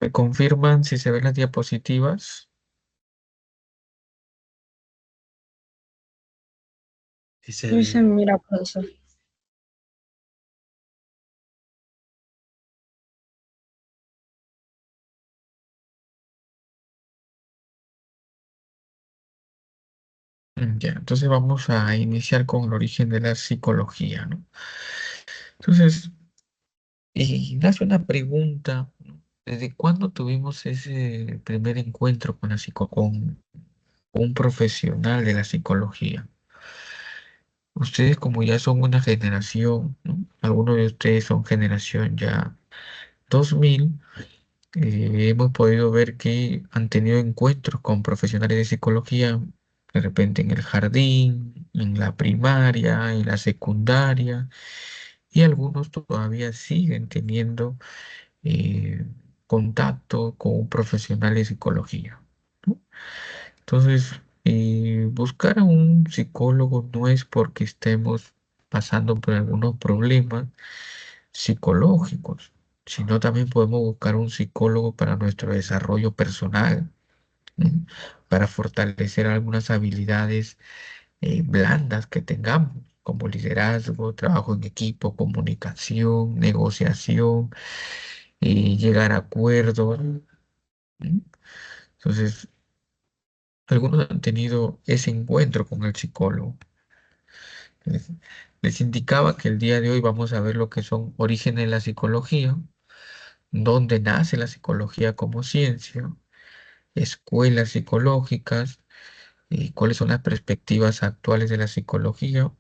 ¿Me confirman si se ven las diapositivas? Sí se Sí, se ve. mira, profesor. Ya, entonces vamos a iniciar con el origen de la psicología, ¿no? Entonces, y nace una pregunta, ¿no? ¿Desde cuándo tuvimos ese primer encuentro con con un profesional de la psicología? Ustedes como ya son una generación, ¿no? Algunos de ustedes son generación ya 2000. Hemos podido ver que han tenido encuentros con profesionales de psicología, de repente en el jardín, en la primaria, en la secundaria, y algunos todavía siguen teniendo eh, contacto con un profesional de psicología, ¿no? Entonces, buscar a un psicólogo no es porque estemos pasando por algunos problemas psicológicos, sino también podemos buscar un psicólogo para nuestro desarrollo personal, ¿no? Para fortalecer algunas habilidades blandas que tengamos, como liderazgo, trabajo en equipo, comunicación, negociación, llegar a acuerdos, ¿no? Entonces, algunos han tenido ese encuentro con el psicólogo. Les, les indicaba que el día de hoy vamos a ver lo que son orígenes de la psicología, dónde nace la psicología como ciencia, escuelas psicológicas, y cuáles son las perspectivas actuales de la psicología,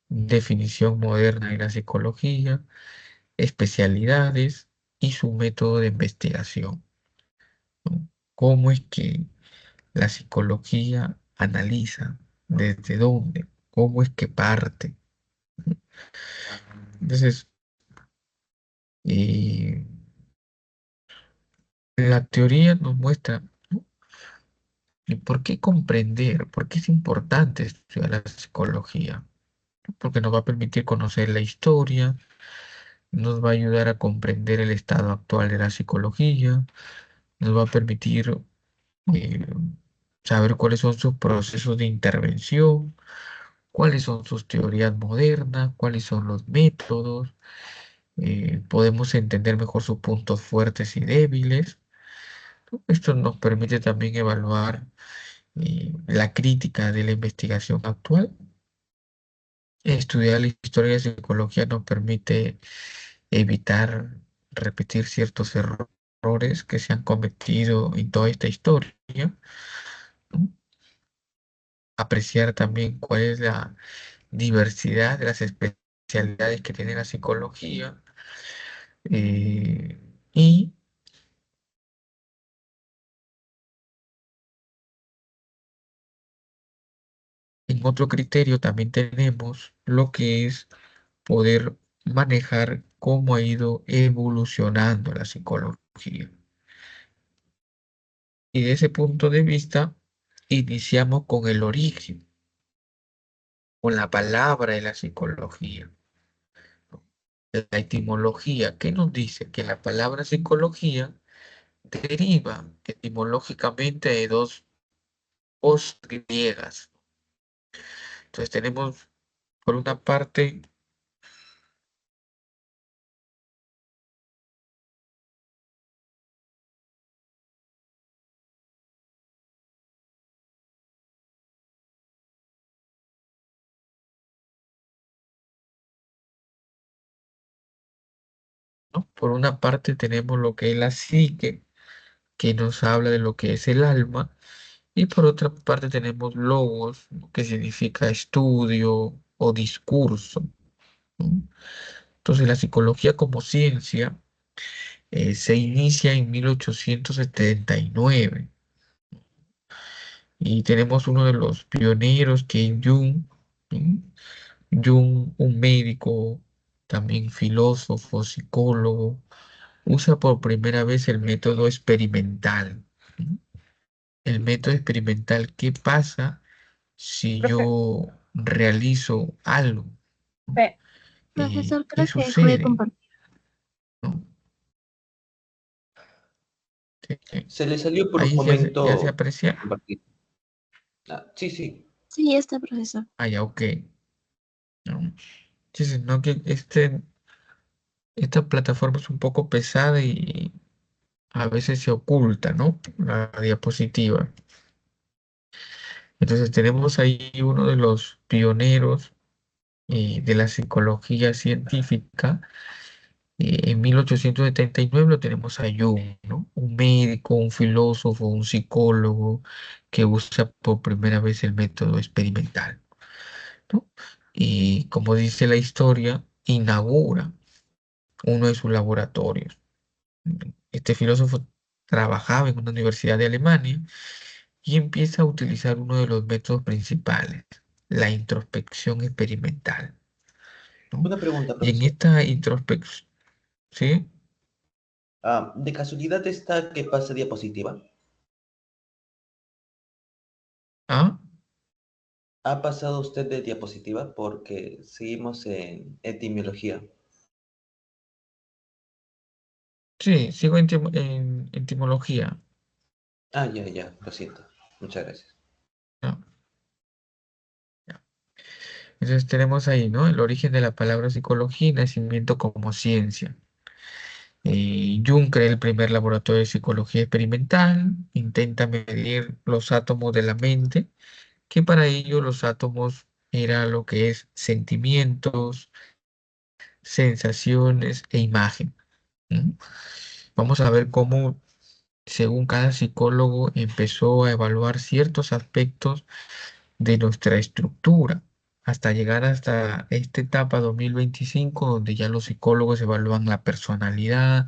definición moderna de la psicología, especialidades y su método de investigación, ¿no? Cómo es que la psicología analiza, desde dónde, cómo es que parte. Entonces, eh, la teoría nos muestra, ¿no? ¿Y por qué comprender? ¿Por qué es importante estudiar la psicología? Porque nos va a permitir conocer la historia, nos va a ayudar a comprender el estado actual de la psicología, nos va a permitir eh, saber cuáles son sus procesos de intervención, cuáles son sus teorías modernas, cuáles son los métodos, podemos entender mejor sus puntos fuertes y débiles. Esto nos permite también evaluar la crítica de la investigación actual. Estudiar la historia de psicología nos permite evitar repetir ciertos errores que se han cometido en toda esta historia, ¿no? Apreciar también cuál es la diversidad de las especialidades que tiene la psicología, y en otro criterio también tenemos lo que es poder manejar cómo ha ido evolucionando la psicología. Y de ese punto de vista, iniciamos con el origen, con la palabra de la psicología, ¿no? La etimología, ¿qué nos dice? Que la palabra psicología deriva etimológicamente de dos os griegas. Entonces tenemos, por una parte, ¿no? Por una parte tenemos lo que es la psique, que nos habla de lo que es el alma, y por otra parte tenemos logos, ¿no? Que significa estudio o discurso, ¿no? Entonces la psicología como ciencia se inicia en 1879 y tenemos uno de los pioneros que es Jung, ¿no? Jung, un médico, también filósofo, psicólogo, usa por primera vez el método experimental, ¿no? El método experimental, ¿qué pasa si Profe, yo realizo algo, ¿no? profesor, ¿Qué creo que dejó de sucede, compartir. ¿no? Se le salió por un Ahí ya se momento aprecia. compartir. Ah, sí, sí. Sí, ya está, profesor. Ah, ya, ok. No. Sí, sí, no, que esta plataforma es un poco pesada y a veces se oculta, ¿no? La diapositiva. Entonces tenemos ahí uno de los pioneros de la psicología científica. En 1879 lo tenemos a Jung, ¿no? Un médico, un filósofo, un psicólogo que usa por primera vez el método experimental, ¿no? Y como dice la historia, inaugura uno de sus laboratorios. Este filósofo trabajaba en una universidad de Alemania y empieza a utilizar uno de los métodos principales, la introspección experimental, ¿no? Una pregunta, Y en profesor. esta introspección, ¿sí? ¿De casualidad esta que pasa diapositiva? ¿Ah? ¿Ha pasado usted de diapositiva? Porque seguimos en etimología. Sí, sigo en etimología, Ah, ya, ya, lo siento. Muchas gracias. ¿no? Ya. Entonces tenemos ahí, ¿no? El origen de la palabra psicología y nacimiento como ciencia. Jung crea el primer laboratorio de psicología experimental, intenta medir los átomos de la mente, que para ello los átomos era lo que es sentimientos, sensaciones e imagen. ¿No? Vamos a ver cómo, según cada psicólogo, empezó a evaluar ciertos aspectos de nuestra estructura, hasta llegar hasta esta etapa 2025, donde ya los psicólogos evalúan la personalidad,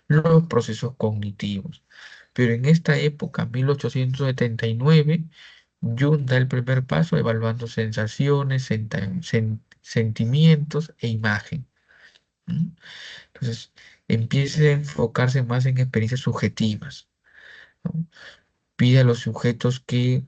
los procesos cognitivos. Pero en esta época, 1879, Jung da el primer paso evaluando sensaciones, sentimientos e imagen. ¿Mm? Entonces, empieza a enfocarse más en experiencias subjetivas, ¿no? Pide a los sujetos que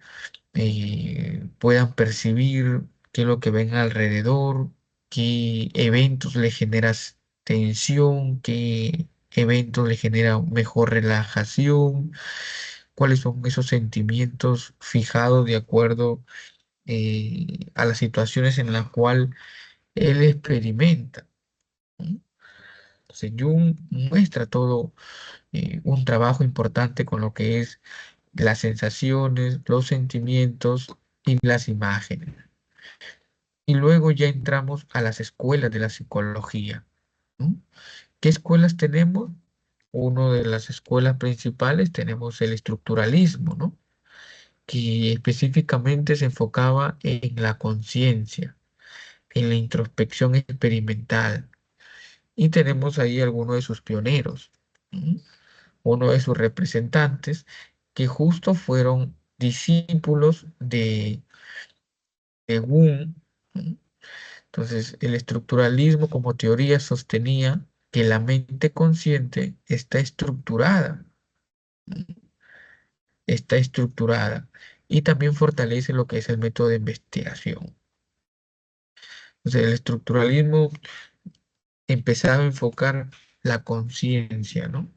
puedan percibir qué es lo que ven alrededor, qué eventos le generas tensión, qué eventos le genera mejor relajación, cuáles son esos sentimientos fijados de acuerdo a las situaciones en las cuales él experimenta. ¿No? Entonces, Jung muestra todo un trabajo importante con lo que es las sensaciones, los sentimientos y las imágenes. Y luego ya entramos a las escuelas de la psicología, ¿no? ¿Qué escuelas tenemos? Una de las escuelas principales tenemos el estructuralismo, ¿no? Que específicamente se enfocaba en la conciencia, en la introspección experimental. Y tenemos ahí algunos de sus pioneros, ¿no? Uno de sus representantes, que justo fueron discípulos de Wundt, ¿no? Entonces, el estructuralismo como teoría sostenía que la mente consciente está estructurada y también fortalece lo que es el método de investigación. Entonces, el estructuralismo empezaba a enfocar la conciencia, ¿no?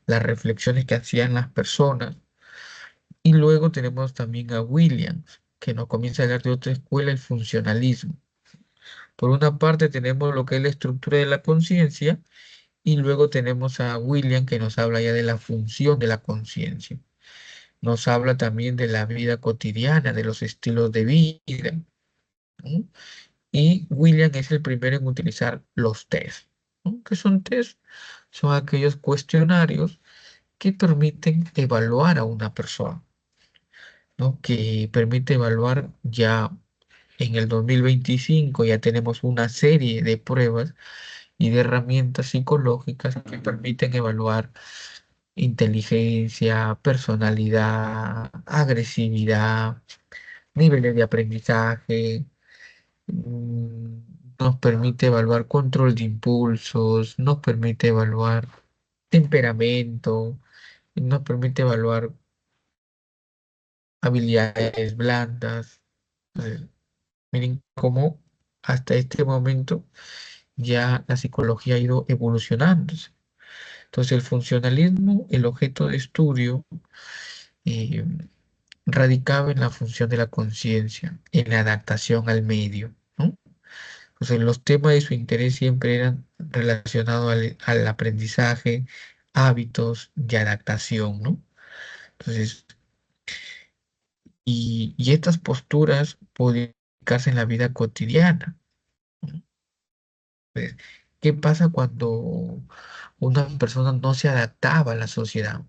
Las reflexiones que hacían las personas. Y luego tenemos también a Williams, que nos comienza a hablar de otra escuela, el funcionalismo. Por una parte tenemos lo que es la estructura de la conciencia y luego tenemos a William que nos habla ya de la función de la conciencia. Nos habla también de la vida cotidiana, de los estilos de vida, ¿no? Y William es el primero en utilizar los test. ¿No? ¿Qué son test? Son aquellos cuestionarios que permiten evaluar a una persona, ¿no? Que permite evaluar ya en el 2025, ya tenemos una serie de pruebas y de herramientas psicológicas que permiten evaluar inteligencia, personalidad, agresividad, niveles de aprendizaje, mm, nos permite evaluar control de impulsos, nos permite evaluar temperamento, nos permite evaluar habilidades blandas. Entonces, miren cómo hasta este momento ya la psicología ha ido evolucionando. Entonces, el funcionalismo, el objeto de estudio, eh, radicaba en la función de la conciencia, en la adaptación al medio, ¿no? Entonces, los temas de su interés siempre eran relacionados al aprendizaje, hábitos y adaptación, ¿no? Entonces, y estas posturas podían aplicarse en la vida cotidiana, ¿no? Entonces, ¿qué pasa cuando una persona no se adaptaba a la sociedad?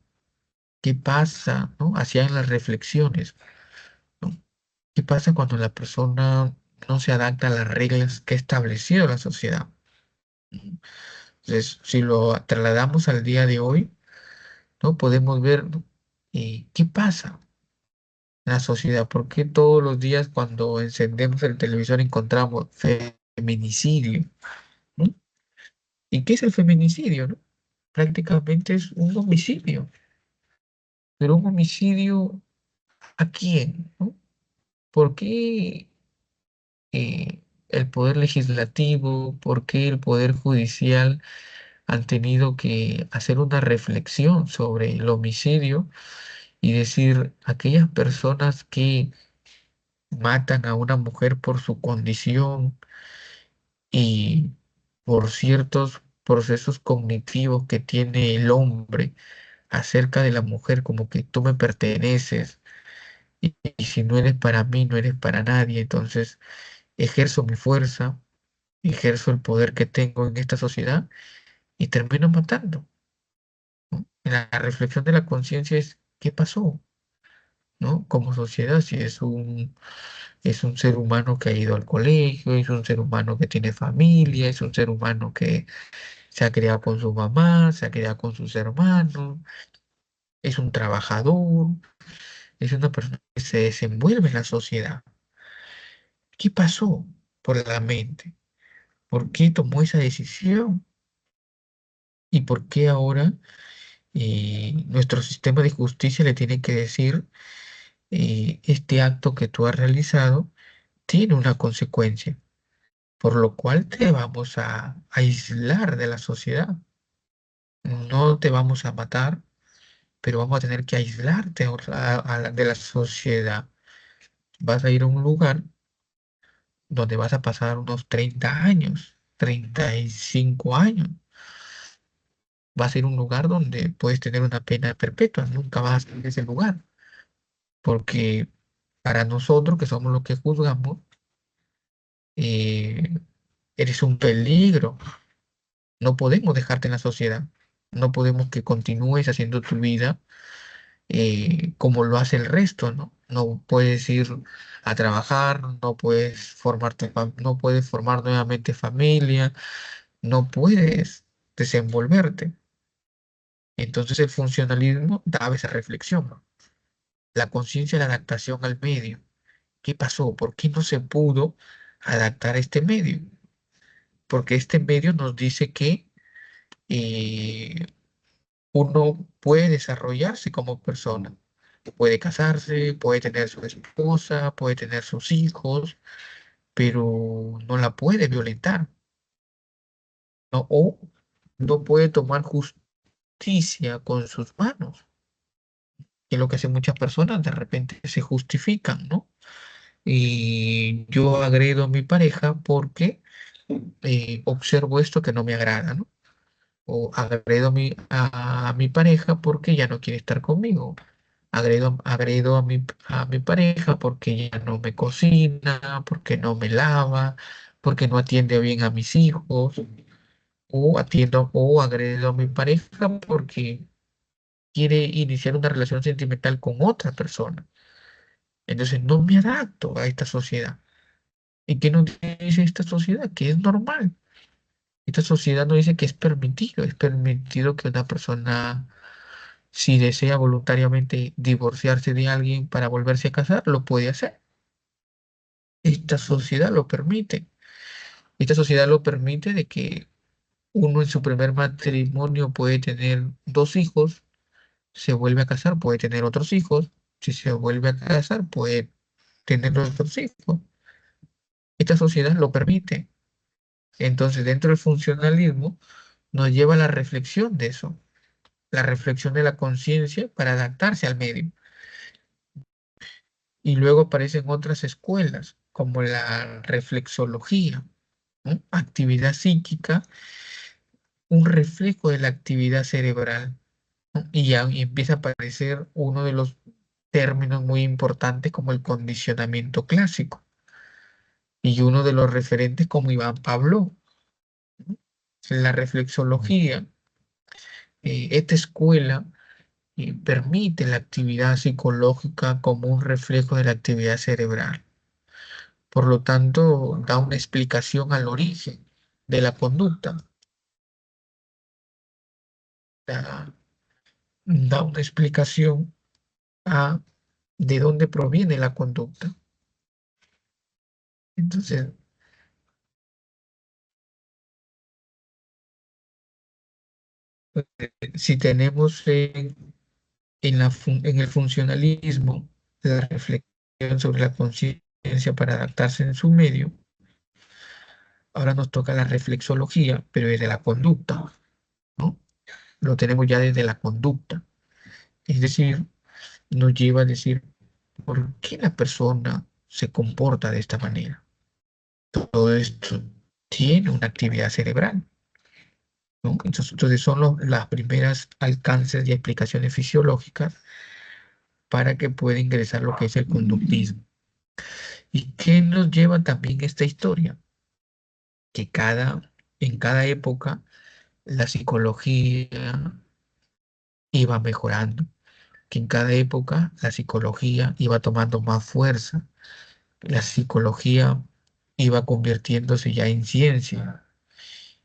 ¿Qué pasa, no? Hacían las reflexiones, ¿no? ¿Qué pasa cuando la persona no se adapta a las reglas que ha establecido la sociedad? Entonces, si lo trasladamos al día de hoy, ¿no? Podemos ver, ¿no? ¿Qué pasa en la sociedad? ¿Por qué todos los días cuando encendemos el televisor encontramos feminicidio, ¿no? ¿Y qué es el feminicidio, no? Prácticamente es un homicidio, pero un homicidio ¿a quién, no? ¿Por qué el poder legislativo, por qué el poder judicial han tenido que hacer una reflexión sobre el homicidio y decir aquellas personas que matan a una mujer por su condición y por ciertos procesos cognitivos que tiene el hombre acerca de la mujer, como que tú me perteneces y si no eres para mí, no eres para nadie, entonces ejerzo mi fuerza, ejerzo el poder que tengo en esta sociedad y termino matando, ¿no? La reflexión de la conciencia es, ¿qué pasó? ¿No? Como sociedad, si es un ser humano que ha ido al colegio, es un ser humano que tiene familia, es un ser humano que se ha criado con su mamá, se ha criado con sus hermanos, es un trabajador, es una persona que se desenvuelve en la sociedad. ¿Qué pasó por la mente? ¿Por qué tomó esa decisión? ¿Y por qué ahora nuestro sistema de justicia le tiene que decir, este acto que tú has realizado tiene una consecuencia, por lo cual te vamos a aislar de la sociedad? No te vamos a matar, pero vamos a tener que aislarte de la sociedad. Vas a ir a un lugar donde vas a pasar unos 30 años, 35 años. Vas a ir a un lugar donde puedes tener una pena perpetua. Nunca vas a salir de ese lugar, porque para nosotros, que somos los que juzgamos, eh, eres un peligro. No podemos dejarte en la sociedad. No podemos que continúes haciendo tu vida como lo hace el resto, ¿no? No puedes ir a trabajar, no puedes no puedes formar nuevamente familia, no puedes desenvolverte. Entonces el funcionalismo daba esa reflexión, ¿no? La conciencia de la adaptación al medio. ¿Qué pasó? ¿Por qué no se pudo adaptar a este medio? Porque este medio nos dice que eh, uno puede desarrollarse como persona. Puede casarse, puede tener su esposa, puede tener sus hijos, pero no la puede violentar, ¿no? O no puede tomar justicia con sus manos, que es lo que hacen muchas personas, de repente se justifican, ¿no? Y yo agredo a mi pareja porque observo esto que no me agrada, ¿no? O agredo a mi pareja porque ya no quiere estar conmigo. Agredo a mi pareja porque ya no me cocina, porque no me lava, porque no atiende bien a mis hijos, o agredo a mi pareja porque quiere iniciar una relación sentimental con otra persona. Entonces no me adapto a esta sociedad. ¿Y qué nos dice esta sociedad? Que es normal. Esta sociedad nos dice que es permitido que una persona, si desea voluntariamente divorciarse de alguien para volverse a casar, lo puede hacer. Esta sociedad lo permite. Esta sociedad lo permite de que uno en su primer matrimonio puede tener dos hijos, se vuelve a casar, puede tener otros hijos, si se vuelve a casar, puede tener otros hijos. Esta sociedad lo permite. Entonces, dentro del funcionalismo, nos lleva a la reflexión de eso. la reflexión de la conciencia para adaptarse al medio. Y luego aparecen otras escuelas, como la reflexología, ¿no? Actividad psíquica, un reflejo de la actividad cerebral, ¿no? Y ya y empieza a aparecer uno de los términos muy importantes como el condicionamiento clásico y uno de los referentes como Iván Pavlov, ¿no? La reflexología, esta escuela permite la actividad psicológica como un reflejo de la actividad cerebral. Por lo tanto, da una explicación al origen de la conducta, da, da una explicación a de dónde proviene la conducta. Entonces, si tenemos en el funcionalismo la reflexión sobre la conciencia para adaptarse en su medio, ahora nos toca la reflexología, pero desde la conducta, ¿no? Lo tenemos ya desde la conducta. Es decir, nos lleva a decir, ¿por qué la persona se comporta de esta manera? Todo esto tiene una actividad cerebral, ¿no? Entonces son las primeras alcances y explicaciones fisiológicas para que pueda ingresar lo que es el conductismo. ¿Y qué nos lleva también esta historia? Que en cada época la psicología iba mejorando, que en cada época la psicología iba tomando más fuerza, la psicología iba convirtiéndose ya en ciencia.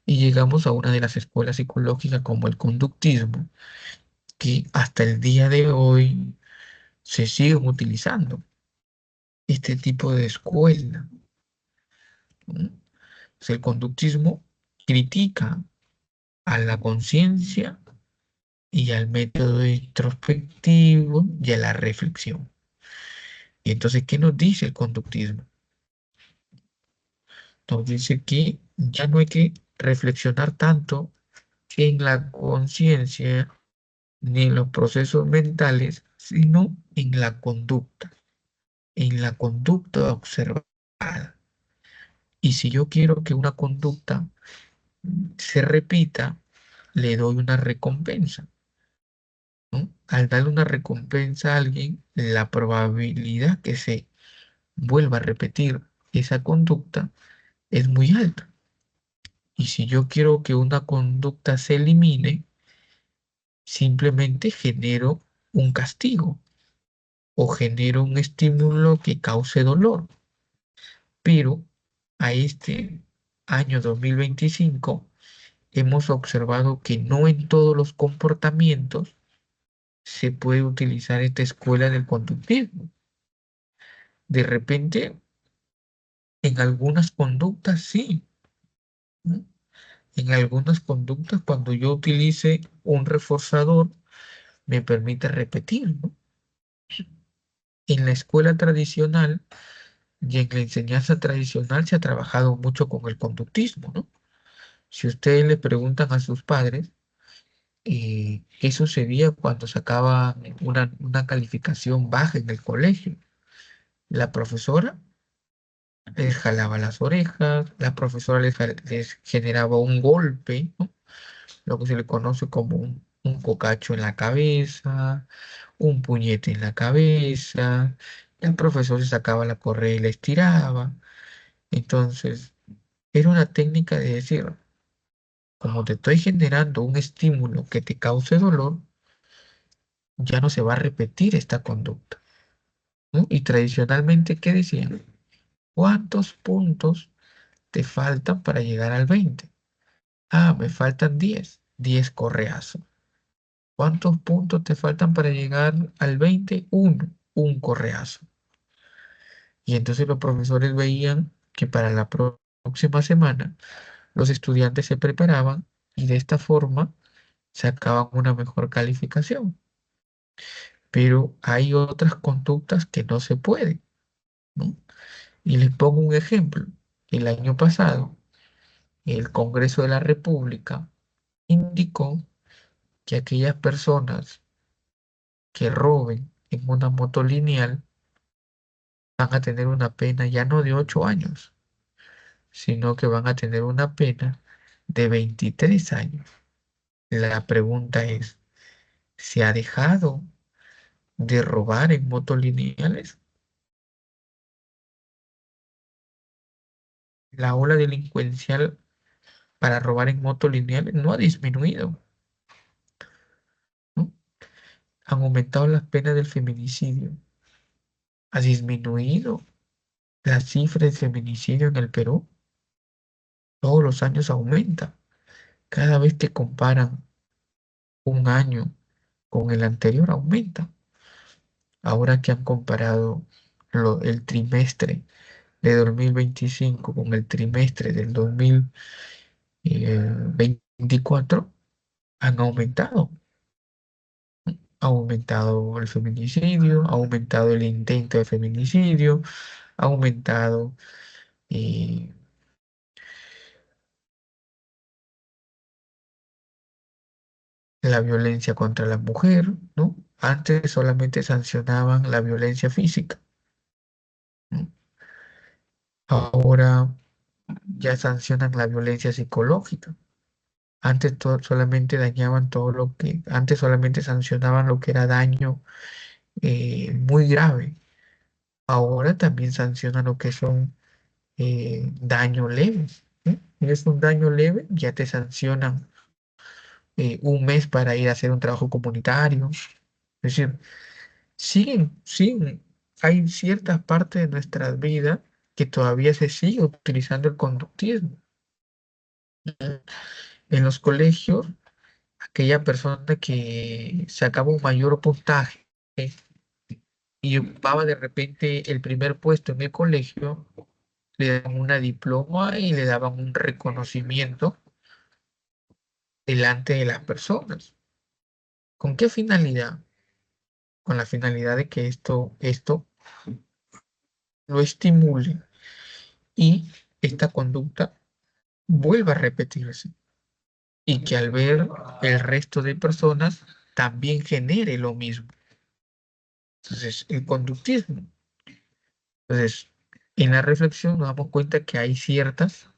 Y llegamos a una de las escuelas psicológicas como el conductismo, que hasta el día de hoy se siguen utilizando este tipo de escuela, ¿no? O sea, el conductismo critica a la conciencia y al método introspectivo y a la reflexión. Y entonces, ¿qué nos dice el conductismo? Nos dice que ya no hay que reflexionar tanto en la conciencia ni en los procesos mentales, sino en la conducta observada. Y si yo quiero que una conducta se repita, le doy una recompensa, ¿no? Al darle una recompensa a alguien, la probabilidad que se vuelva a repetir esa conducta es muy alta. Y si yo quiero que una conducta se elimine, simplemente genero un castigo o genero un estímulo que cause dolor. Pero a este año 2025 hemos observado que no en todos los comportamientos se puede utilizar esta escuela del conductismo. De repente, en algunas conductas sí, ¿no? En algunas conductas, cuando yo utilice un reforzador, me permite repetir, ¿no? En la escuela tradicional y en la enseñanza tradicional se ha trabajado mucho con el conductismo, ¿no? Si ustedes le preguntan a sus padres qué sucedía cuando sacaba una calificación baja en el colegio, la profesora les jalaba las orejas, la profesora les generaba un golpe, ¿no? Lo que se le conoce como un cocacho en la cabeza, un puñete en la cabeza. El profesor se sacaba la correa y la estiraba. Entonces, era una técnica de decir, como te estoy generando un estímulo que te cause dolor, ya no se va a repetir esta conducta, ¿no? Y tradicionalmente, ¿qué decían? ¿Cuántos puntos te faltan para llegar al 20? Ah, me faltan 10. 10 correazos. ¿Cuántos puntos te faltan para llegar al 20? Uno. Un correazo. Y entonces los profesores veían que para la próxima semana los estudiantes se preparaban y de esta forma sacaban una mejor calificación. Pero hay otras conductas que no se pueden, ¿no? Y les pongo un ejemplo. El año pasado, el Congreso de la República indicó que aquellas personas que roben en una moto lineal van a tener una pena ya no de 8 años, sino que van a tener una pena de 23 años. La pregunta es, ¿se ha dejado de robar en motos lineales? La ola delincuencial para robar en motos lineales no ha disminuido, ¿no? Han aumentado las penas del feminicidio. Ha disminuido la cifra de feminicidio en el Perú. Todos los años aumenta. Cada vez que comparan un año con el anterior, aumenta. Ahora que han comparado el trimestre de 2025 con el trimestre del 2024, han aumentado. Ha aumentado el feminicidio, ha aumentado el intento de feminicidio, ha aumentado eh, la violencia contra la mujer, ¿no? Antes solamente sancionaban la violencia física, ¿no? Ahora ya sancionan la violencia psicológica. Antes solamente dañaban todo lo que, antes solamente sancionaban lo que era daño muy grave. Ahora también sancionan lo que son daño leves, ¿eh? Es un daño leve, ya te sancionan un mes para ir a hacer un trabajo comunitario. Es decir, siguen, hay ciertas partes de nuestras vidas que todavía se sigue utilizando el conductismo. En los colegios, aquella persona que sacaba un mayor puntaje y ocupaba de repente el primer puesto en el colegio, le daban una diploma y le daban un reconocimiento delante de las personas. ¿Con qué finalidad? Con la finalidad de que esto lo estimule y esta conducta vuelva a repetirse y que al ver el resto de personas también genere lo mismo. Entonces, el conductismo. Entonces, en la reflexión nos damos cuenta que hay ciertas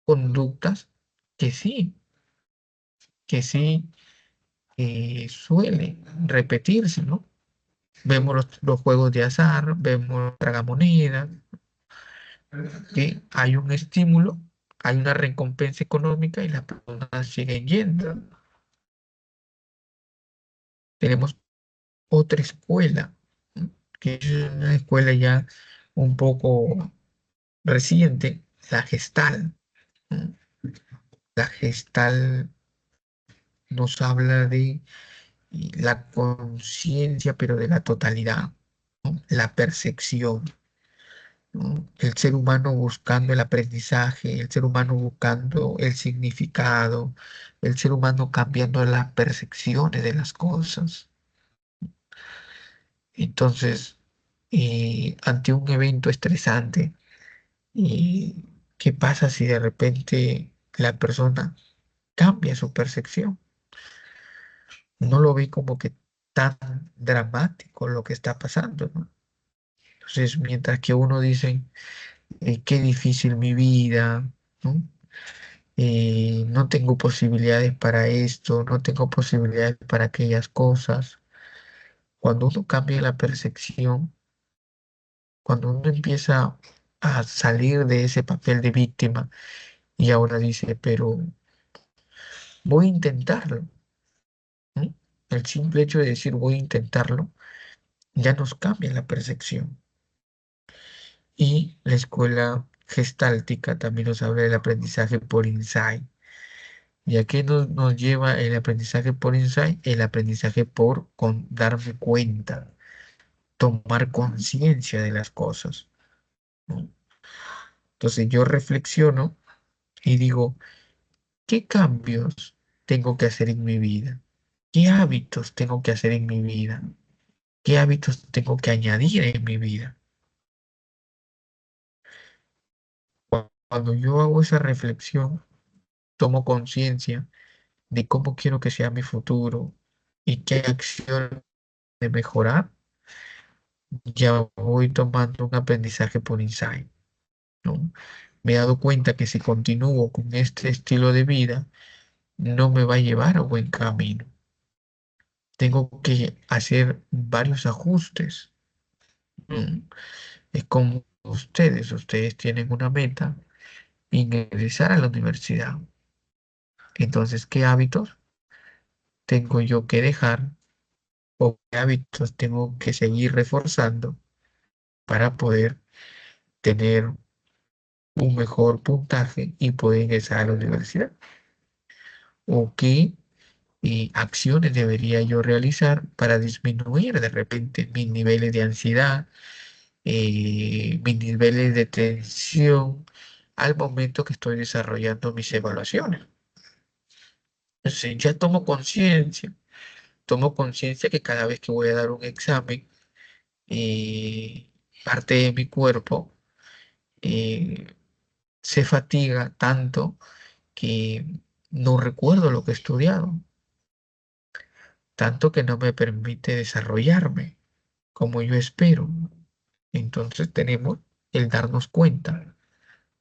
conductas que sí, que sí suelen repetirse, ¿no? Vemos los juegos de azar, vemos tragamonedas, que hay un estímulo, hay una recompensa económica y las personas siguen yendo. Tenemos otra escuela, ¿no? Que es una escuela ya un poco reciente, la Gestal, ¿no? La Gestal nos habla de la conciencia, pero de la totalidad, ¿no? La percepción, ¿no? El ser humano buscando el aprendizaje, el ser humano buscando el significado, el ser humano cambiando las percepciones de las cosas. Entonces, ante un evento estresante, ¿y qué pasa si de repente la persona cambia su percepción? No lo ve como que tan dramático lo que está pasando, ¿no? Entonces, mientras que uno dice, qué difícil mi vida, ¿no? No tengo posibilidades para esto, no tengo posibilidades para aquellas cosas. Cuando uno cambia la percepción, cuando uno empieza a salir de ese papel de víctima y ahora dice, pero voy a intentarlo, ¿no? El simple hecho de decir voy a intentarlo ya nos cambia la percepción. Y la escuela gestáltica también nos habla del aprendizaje por insight. ¿Y a qué nos lleva el aprendizaje por insight? El aprendizaje por darme cuenta, tomar conciencia de las cosas, ¿no? Entonces yo reflexiono y digo, ¿qué cambios tengo que hacer en mi vida? ¿Qué hábitos tengo que hacer en mi vida? ¿Qué hábitos tengo que añadir en mi vida? Cuando yo hago esa reflexión, tomo conciencia de cómo quiero que sea mi futuro y qué acción de mejorar, ya voy tomando un aprendizaje por insight, ¿no? Me he dado cuenta que si continúo con este estilo de vida, no me va a llevar a buen camino. Tengo que hacer varios ajustes, ¿no? Es como ustedes tienen una meta, ingresar a la universidad. Entonces, ¿qué hábitos tengo yo que dejar o qué hábitos tengo que seguir reforzando para poder tener un mejor puntaje y poder ingresar a la universidad? ¿O qué acciones debería yo realizar para disminuir de repente mis niveles de ansiedad, mis niveles de tensión al momento que estoy desarrollando mis evaluaciones? Entonces, ya tomo conciencia que cada vez que voy a dar un examen, parte de mi cuerpo eh, se fatiga tanto que no recuerdo lo que he estudiado, tanto que no me permite desarrollarme como yo espero. Entonces tenemos el darnos cuenta,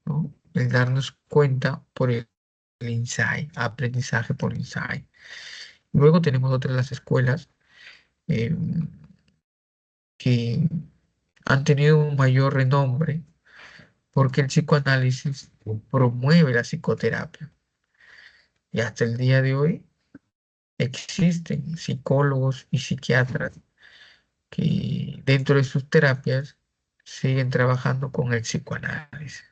¿no? El darnos cuenta por el insight, aprendizaje por insight. Luego tenemos otras las escuelas eh, que han tenido un mayor renombre porque el psicoanálisis promueve la psicoterapia. Y hasta el día de hoy existen psicólogos y psiquiatras que dentro de sus terapias siguen trabajando con el psicoanálisis.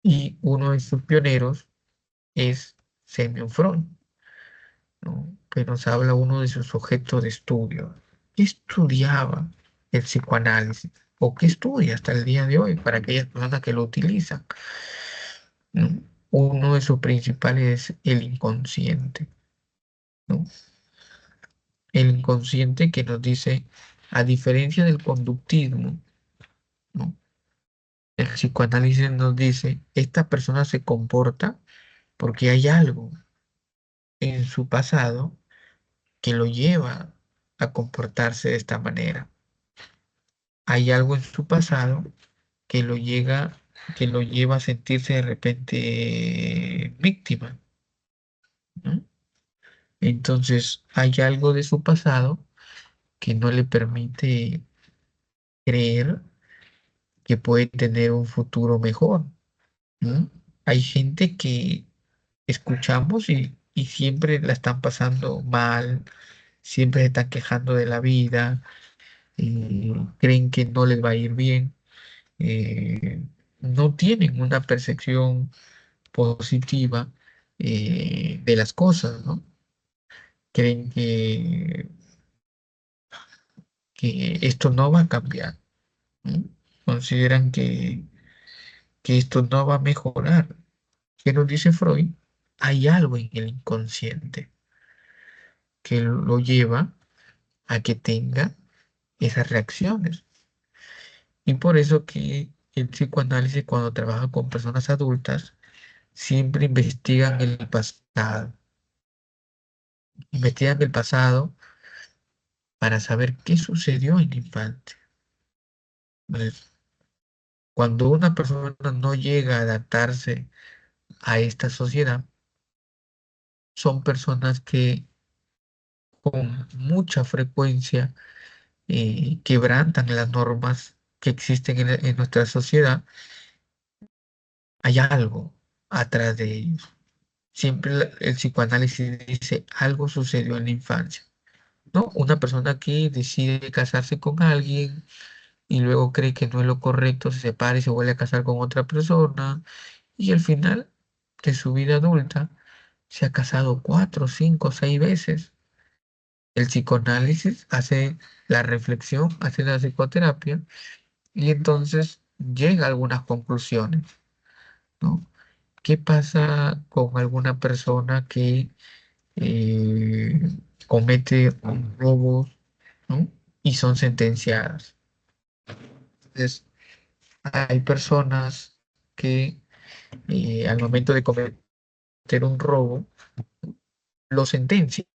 Y uno de sus pioneros es Sigmund Freud, ¿no? Que nos habla uno de sus objetos de estudio. ¿Qué estudiaba el psicoanálisis? ¿O qué estudia hasta el día de hoy para aquellas personas que lo utilizan? ¿No? Uno de sus principales es el inconsciente, ¿no? El inconsciente que nos dice, a diferencia del conductismo, ¿no? El psicoanálisis nos dice, esta persona se comporta porque hay algo en su pasado que lo lleva a comportarse de esta manera. Hay algo en su pasado que que lo lleva a sentirse de repente víctima, ¿no? Entonces, hay algo de su pasado que no le permite creer que puede tener un futuro mejor, ¿no? Hay gente que escuchamos y siempre la están pasando mal, siempre se están quejando de la vida, creen que no les va a ir bien, eh, no tienen una percepción positiva de las cosas, ¿no? Creen que esto no va a cambiar, ¿no? Consideran que esto no va a mejorar. ¿Qué nos dice Freud? Hay algo en el inconsciente que lo lleva a que tenga esas reacciones. Y por eso que el psicoanálisis cuando trabaja con personas adultas siempre investigan el pasado para saber qué sucedió en la infancia. Entonces, cuando una persona no llega a adaptarse a esta sociedad, son personas que con mucha frecuencia quebrantan las normas que existen en nuestra sociedad. Hay algo atrás de ellos. Siempre el psicoanálisis dice algo sucedió en la infancia, ¿no? Una persona que decide casarse con alguien y luego cree que no es lo correcto, se separa y se vuelve a casar con otra persona y al final de su vida adulta se ha casado 4, 5, 6 veces. El psicoanálisis hace la reflexión, hace la psicoterapia y entonces llega a algunas conclusiones, ¿no? ¿Qué pasa con alguna persona que eh, comete un robo, ¿no? Y son sentenciadas? Entonces, hay personas que al momento de cometer un robo, lo sentencia,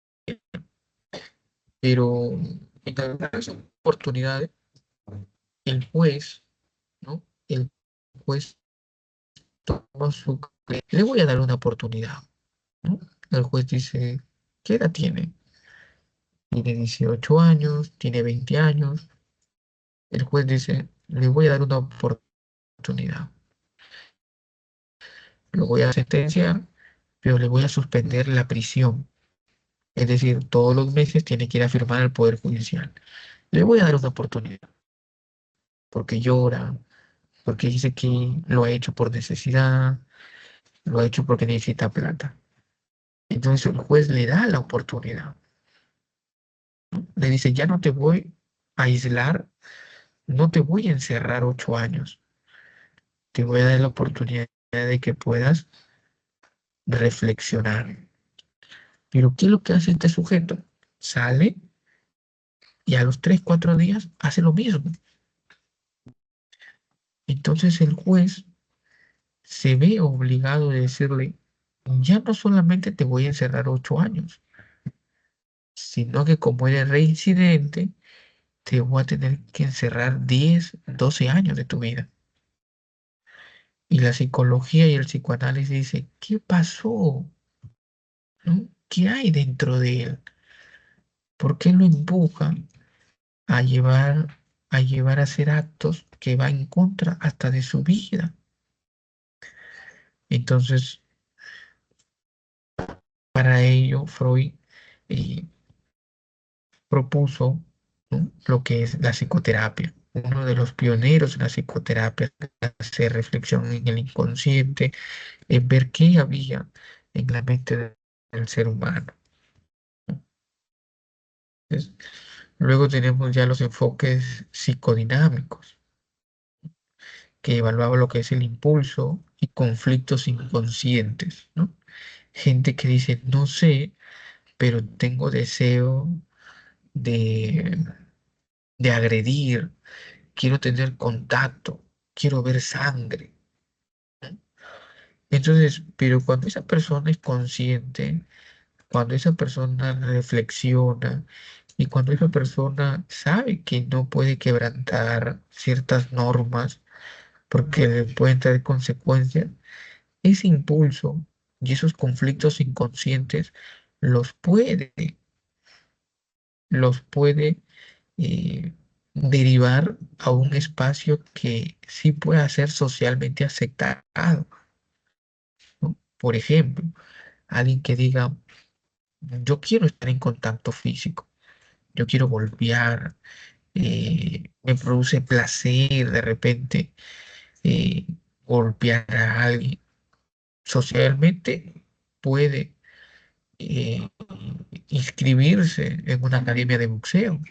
pero en algunas oportunidades el juez, ¿no? El juez toma su... Le voy a dar una oportunidad, ¿no? El juez dice, ¿qué edad tiene? Tiene 18 años, tiene 20 años. El juez dice, le voy a dar una oportunidad. Lo voy a sentenciar, pero le voy a suspender la prisión. Es decir, todos los meses tiene que ir a firmar al Poder Judicial. Le voy a dar una oportunidad, porque llora, porque dice que lo ha hecho por necesidad, lo ha hecho porque necesita plata. Entonces el juez le da la oportunidad. Le dice, ya no te voy a aislar, no te voy a encerrar 8 años. Te voy a dar la oportunidad de que puedas reflexionar. Pero ¿qué es lo que hace este sujeto? Sale y a los 3, 4 días hace lo mismo. Entonces el juez se ve obligado a decirle, ya no solamente te voy a encerrar 8 años, sino que como eres reincidente, te voy a tener que encerrar 10, 12 años de tu vida. Y la psicología y el psicoanálisis dicen, ¿qué pasó? ¿No? ¿Qué hay dentro de él? ¿Por qué lo empuja a llevar a hacer actos que va en contra hasta de su vida? Entonces, para ello, Freud eh, propuso, ¿no?, lo que es la psicoterapia. Uno de los pioneros en la psicoterapia, hacer reflexión en el inconsciente, en ver qué había en la mente del ser humano. Entonces, luego tenemos ya los enfoques psicodinámicos, que evaluaba lo que es el impulso y conflictos inconscientes, ¿no? Gente que dice, no sé, pero tengo deseo de, de agredir, quiero tener contacto, quiero ver sangre, ¿no? Entonces, pero cuando esa persona es consciente, cuando esa persona reflexiona y cuando esa persona sabe que no puede quebrantar ciertas normas porque le pueden traer consecuencias, ese impulso y esos conflictos inconscientes los puede, los puede eh, derivar a un espacio que sí pueda ser socialmente aceptado, ¿no? Por ejemplo, alguien que diga, yo quiero estar en contacto físico, yo quiero golpear, me produce placer de repente eh, golpear a alguien. Socialmente puede inscribirse en una academia de boxeo,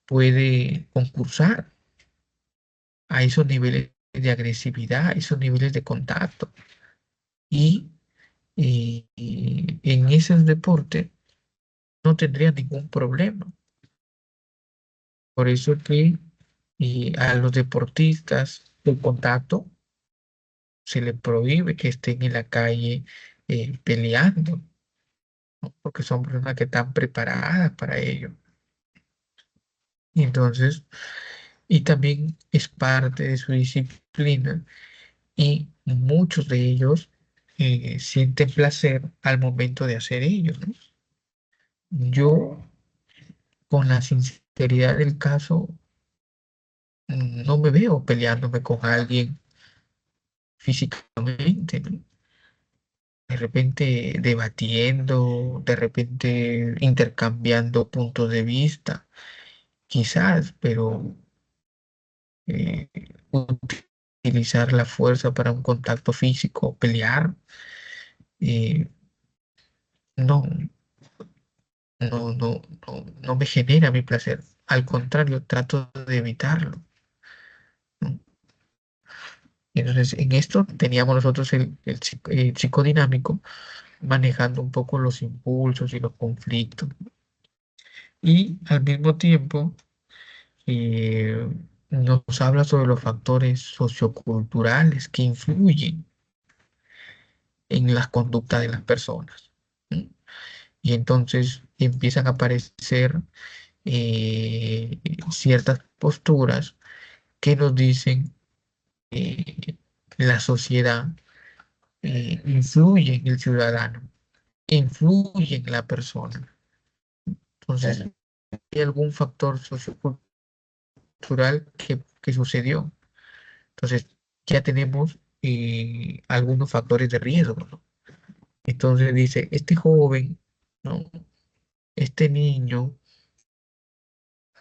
puede concursar a esos niveles de agresividad, a esos niveles de contacto. Y en esos deportes no tendría ningún problema. Por eso que a los deportistas de contacto se les prohíbe que estén en la calle peleando, ¿no? Porque son personas que están preparadas para ello. Y entonces, y también es parte de su disciplina y muchos de ellos sienten placer al momento de hacer ello, ¿no? Yo, con la sinceridad del caso, no me veo peleándome con alguien físicamente, ¿no? De repente debatiendo, de repente intercambiando puntos de vista, quizás, pero eh, utilizar la fuerza para un contacto físico, pelear, eh, no, no me genera mi placer. Al contrario, trato de evitarlo, ¿no? Y entonces, en esto teníamos nosotros el psicodinámico manejando un poco los impulsos y los conflictos. Y al mismo tiempo eh, nos habla sobre los factores socioculturales que influyen en las conductas de las personas. ¿Mm? Y entonces empiezan a aparecer ciertas posturas que nos dicen que la sociedad influye en el ciudadano, influye en la persona. Entonces, ¿hay algún factor sociocultural que sucedió? Entonces, ya tenemos algunos factores de riesgo, ¿no? Entonces dice, este joven, ¿no? Este niño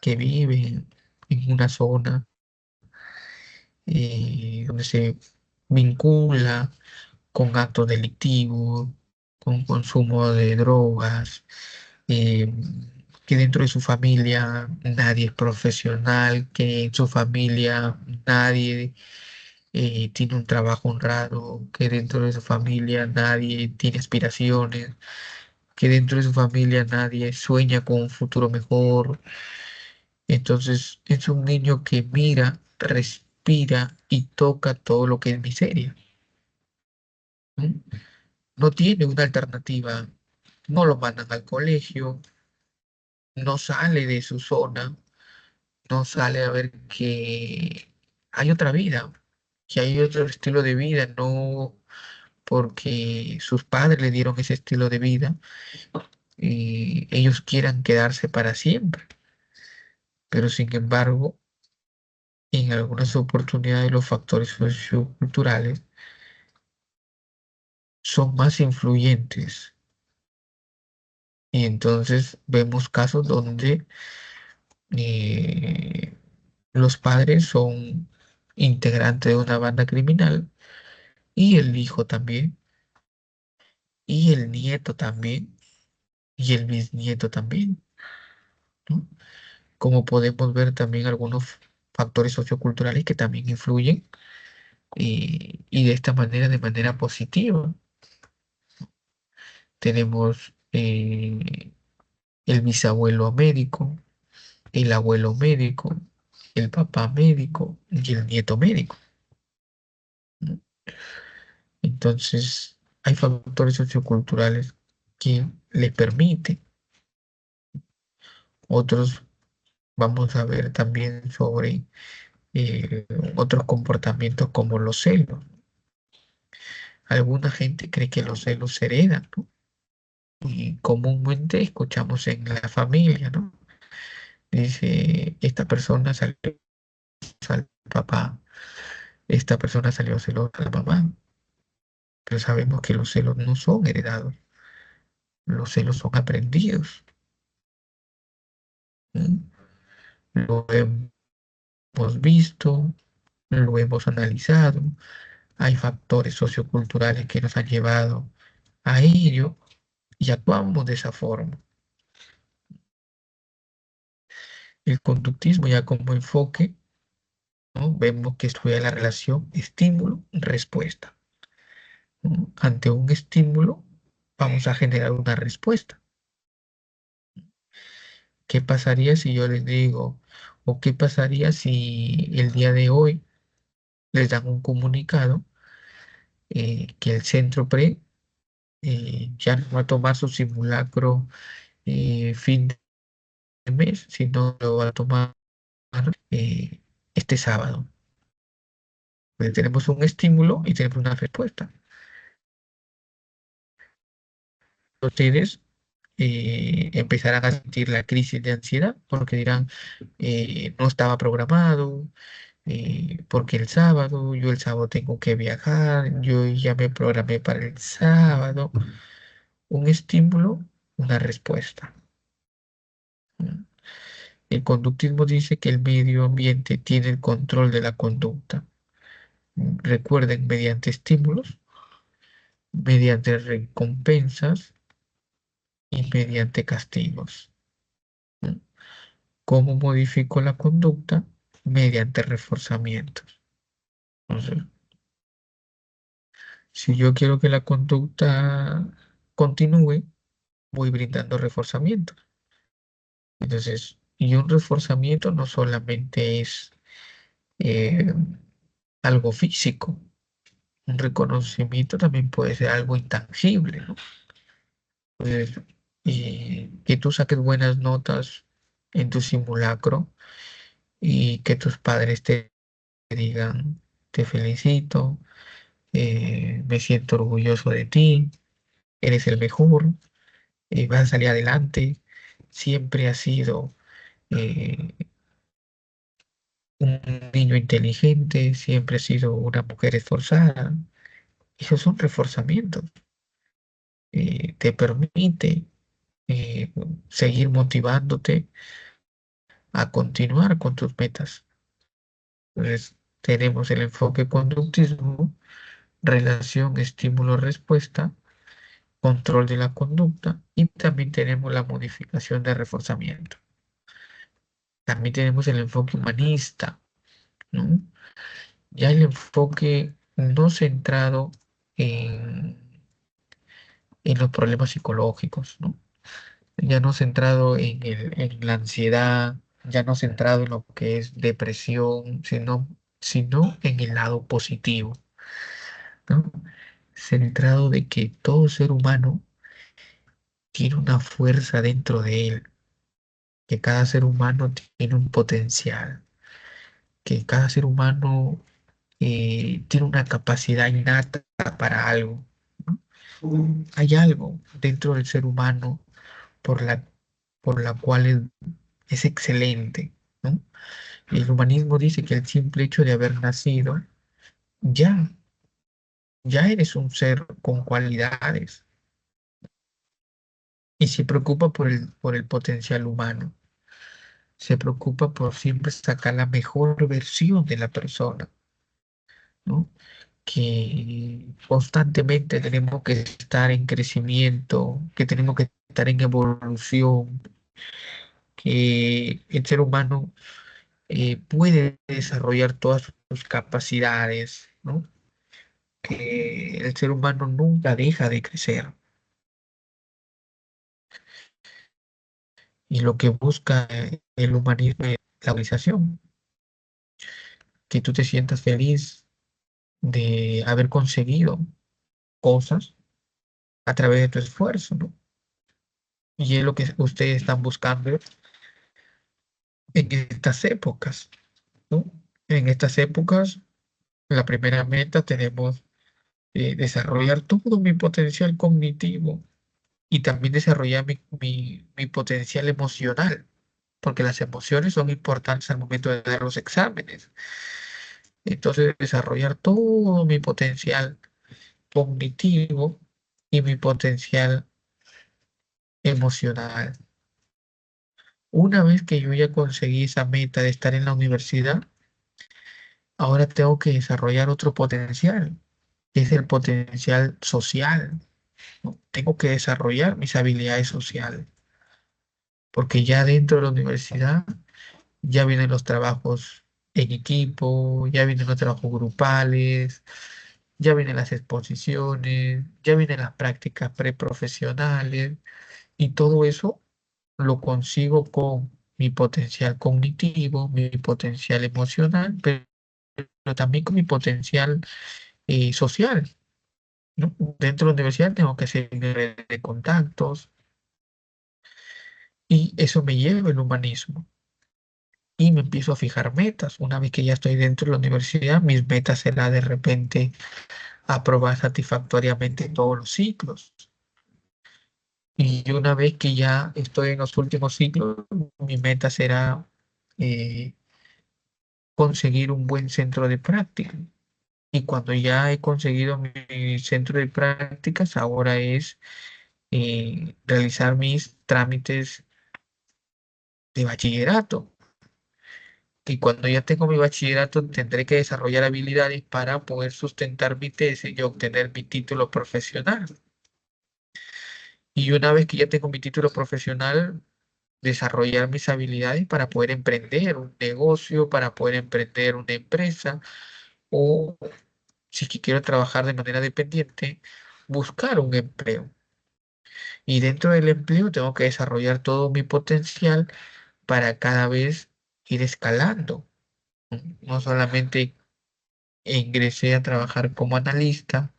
que vive en una zona donde se vincula con actos delictivos, con consumo de drogas, eh, que dentro de su familia nadie es profesional, que en su familia nadie tiene un trabajo honrado, que dentro de su familia nadie tiene aspiraciones, que dentro de su familia nadie sueña con un futuro mejor. Entonces es un niño que mira, respira y toca todo lo que es miseria, ¿no? No tiene una alternativa, no lo mandan al colegio, no sale de su zona, no sale a ver que hay otra vida, que hay otro estilo de vida, no porque sus padres le dieron ese estilo de vida y ellos quieran quedarse para siempre. Pero sin embargo, en algunas oportunidades los factores socioculturales son más influyentes. Y entonces vemos casos donde eh, los padres son integrantes de una banda criminal y el hijo también, y el nieto también, y el bisnieto también, ¿no? Como podemos ver también algunos factores socioculturales que también influyen y de esta manera, de manera positiva. Tenemos el bisabuelo médico, el abuelo médico, el papá médico y el nieto médico, ¿no? Entonces, hay factores socioculturales que le permiten. Otros vamos a ver también sobre eh, otros comportamientos como los celos. Alguna gente cree que los celos se heredan, ¿no? Y comúnmente escuchamos en la familia, ¿no? Dice, esta persona salió al papá, esta persona salió celosa a la mamá, pero sabemos que los celos no son heredados, los celos son aprendidos. ¿Mm? Lo hemos visto, lo hemos analizado, hay factores socioculturales que nos han llevado a ello y actuamos de esa forma. El conductismo ya como enfoque, ¿no? Vemos que estudia la relación estímulo-respuesta, ¿no? Ante un estímulo vamos a generar una respuesta. ¿Qué pasaría si yo les digo, o qué pasaría si el día de hoy les dan un comunicado que el centro PRE ya no va a tomar su simulacro fin de mes, sino lo va a tomar eh, este sábado? Pues tenemos un estímulo y tenemos una respuesta. Ustedes empezarán a sentir la crisis de ansiedad porque dirán, no estaba programado, porque el sábado, yo el sábado tengo que viajar, yo ya me programé para el sábado. Un estímulo, una respuesta. ¿Mm? El conductismo dice que el medio ambiente tiene el control de la conducta. Recuerden, mediante estímulos, mediante recompensas y mediante castigos. ¿Mm? ¿Cómo modifico la conducta? Mediante reforzamientos. Entonces, si yo quiero que la conducta continúe, voy brindando reforzamiento. Entonces, y un reforzamiento no solamente es eh, algo físico, Un reconocimiento también puede ser algo intangible, ¿no? Pues, que tú saques buenas notas en tu simulacro y que tus padres te digan, te felicito, me siento orgulloso de ti, eres el mejor, vas a salir adelante, siempre has sido eh, un niño inteligente, siempre has sido una mujer esforzada. Esos son reforzamientos. Te permite eh, seguir motivándote a continuar con tus metas. Entonces, tenemos el enfoque conductismo, relación estímulo-respuesta, control de la conducta y también tenemos la modificación de reforzamiento. También tenemos el enfoque humanista, ¿no? Ya el enfoque no centrado en, en los problemas psicológicos, ¿no? Ya no centrado en la ansiedad, ya no centrado en lo que es depresión, sino en el lado positivo, ¿no? Centrado de que todo ser humano tiene una fuerza dentro de él, que cada ser humano tiene un potencial, que cada ser humano tiene una capacidad innata para algo, ¿no? Hay algo dentro del ser humano por la cual es excelente, ¿no? Y el humanismo dice que el simple hecho de haber nacido, ya, ya eres un ser con cualidades y se preocupa por el potencial humano, se preocupa por siempre sacar la mejor versión de la persona, ¿no? Que constantemente tenemos que estar en crecimiento, que tenemos que estar en evolución, que el ser humano puede desarrollar todas sus capacidades, ¿no? Que el ser humano nunca deja de crecer y lo que busca el humanismo es la realización, que tú te sientas feliz de haber conseguido cosas a través de tu esfuerzo, ¿no? Y es lo que ustedes están buscando en estas épocas, ¿no? En estas épocas, la primera meta tenemos desarrollar todo mi potencial cognitivo y también desarrollar mi potencial emocional, porque las emociones son importantes al momento de dar los exámenes. Entonces, desarrollar todo mi potencial cognitivo y mi potencial emocional. Una vez que yo ya conseguí esa meta de estar en la universidad, ahora tengo que desarrollar otro potencial, que es el potencial social, ¿no? Tengo que desarrollar mis habilidades sociales, porque ya dentro de la universidad ya vienen los trabajos en equipo, ya vienen los trabajos grupales, ya vienen las exposiciones, ya vienen las prácticas preprofesionales y todo eso lo consigo con mi potencial cognitivo, mi potencial emocional, pero también con mi potencial social, ¿no? Dentro de la universidad tengo que hacer mi red de contactos y eso me lleva al humanismo. Y me empiezo a fijar metas. Una vez que ya estoy dentro de la universidad, mis metas será de repente aprobar satisfactoriamente todos los ciclos. Y una vez que ya estoy en los últimos ciclos, mi meta será eh, conseguir un buen centro de práctica. Y cuando ya he conseguido mi centro de prácticas, ahora es realizar mis trámites de bachillerato. Y cuando ya tengo mi bachillerato, tendré que desarrollar habilidades para poder sustentar mi tesis y obtener mi título profesional. Y una vez que ya tengo mi título profesional, desarrollar mis habilidades para poder emprender un negocio, para poder emprender una empresa o si que quiero trabajar de manera dependiente, buscar un empleo. Y dentro del empleo tengo que desarrollar todo mi potencial para cada vez ir escalando. No solamente ingresé a trabajar como analista,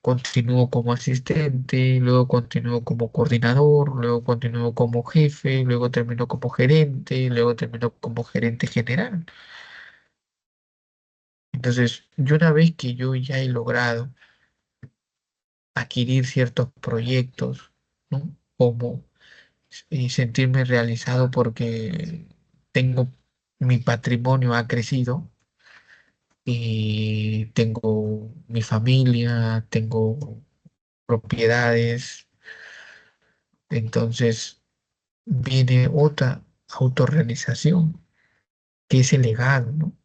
continúo como asistente, luego continúo como coordinador, luego continúo como jefe, luego termino como gerente, luego termino como gerente general. Entonces, yo una vez que yo ya he logrado adquirir ciertos proyectos, ¿no? Como sentirme realizado porque tengo, mi patrimonio ha crecido y tengo mi familia, tengo propiedades, entonces viene otra autorrealización, que es el legado, ¿no?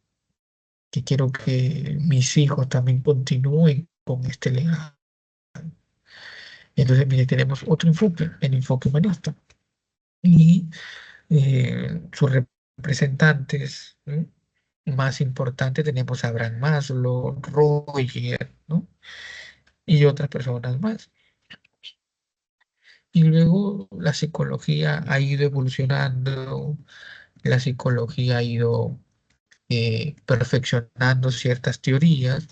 Que quiero que mis hijos también continúen con este legado. Entonces, mire, tenemos otro enfoque, el enfoque humanista. Y sus representantes, ¿no? Más importantes tenemos a Abraham Maslow, Roger, ¿no? Y otras personas más. Y luego la psicología ha ido evolucionando, la psicología ha ido perfeccionando ciertas teorías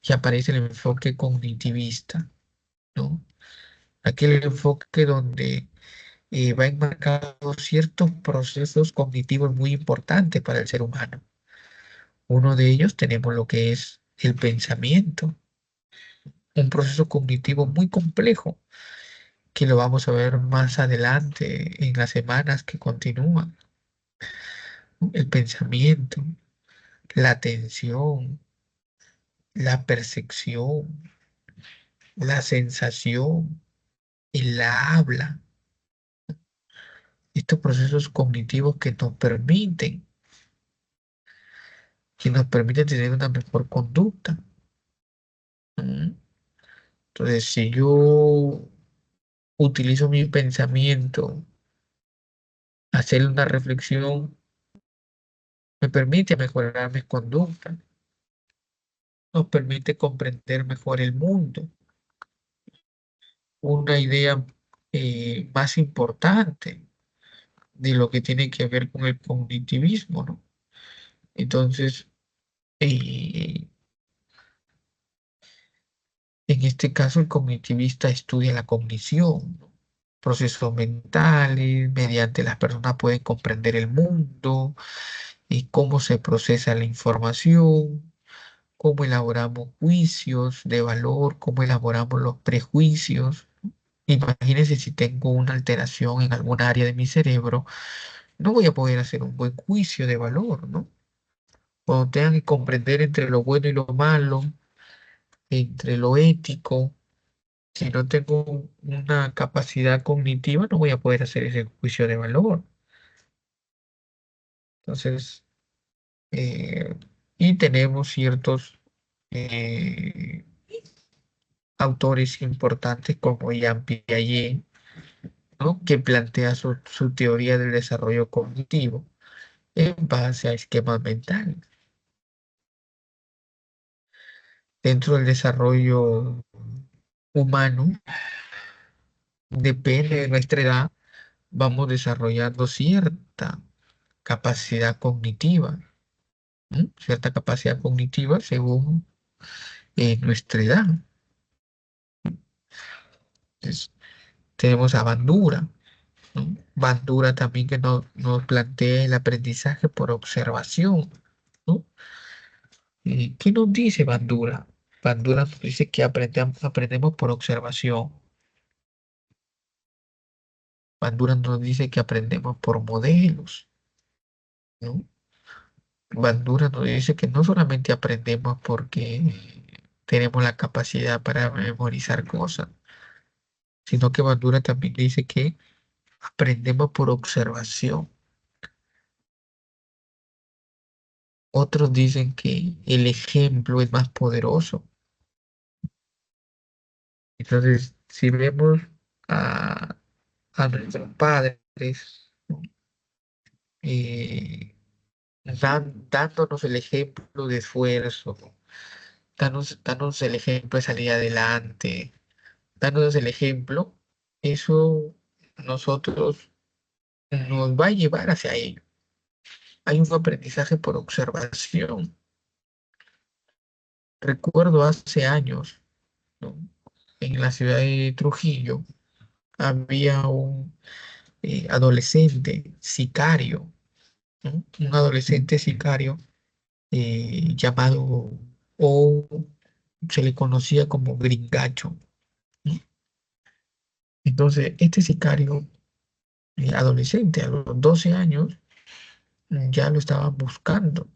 y aparece el enfoque cognitivista, ¿no? Aquel enfoque donde va enmarcado ciertos procesos cognitivos muy importantes para el ser humano. Uno de ellos tenemos lo que es el pensamiento, un proceso cognitivo muy complejo que lo vamos a ver más adelante en las semanas que continúan. El pensamiento, la atención, la percepción, la sensación, el habla, estos procesos cognitivos que nos permiten tener una mejor conducta. ¿Mm? Entonces, si yo utilizo mi pensamiento, hacer una reflexión, me permite mejorar mis conductas, nos permite comprender mejor el mundo, una idea más importante de lo que tiene que ver con el cognitivismo, ¿no? Entonces, eh, en este caso, el cognitivista estudia la cognición, ¿no? Procesos mentales, mediante las personas pueden comprender el mundo y cómo se procesa la información, cómo elaboramos juicios de valor, cómo elaboramos los prejuicios. Imagínense si tengo una alteración en algún área de mi cerebro, no voy a poder hacer un buen juicio de valor, ¿no? Cuando tenga que comprender entre lo bueno y lo malo, entre lo ético, si no tengo una capacidad cognitiva, no voy a poder hacer ese juicio de valor. Entonces, eh, y tenemos ciertos eh, autores importantes como Jean Piaget, ¿no? Que plantea su teoría del desarrollo cognitivo en base a esquemas mentales. Dentro del desarrollo humano, depende de nuestra edad, vamos desarrollando cierta capacidad cognitiva, ¿no? Cierta capacidad cognitiva según nuestra edad. Entonces, tenemos a Bandura, ¿no? Bandura también que nos plantea el aprendizaje por observación, ¿no? ¿Qué nos dice Bandura? Bandura nos dice que aprendemos por observación. Bandura nos dice que aprendemos por modelos, ¿no? Bandura nos dice que no solamente aprendemos porque tenemos la capacidad para memorizar cosas, sino que Bandura también dice que aprendemos por observación. Otros dicen que el ejemplo es más poderoso. Entonces, si vemos a, a nuestros padres, ¿no? eh, dándonos el ejemplo de esfuerzo, dándonos el ejemplo de salir adelante, dándonos el ejemplo, eso nosotros nos va a llevar hacia ello. Hay un aprendizaje por observación. Recuerdo hace años, ¿no? En la ciudad de Trujillo había un adolescente sicario, ¿no? Un adolescente sicario llamado, o se le conocía como Gringacho, ¿no? Entonces, este sicario adolescente, a los 12 años, ya lo estaban buscando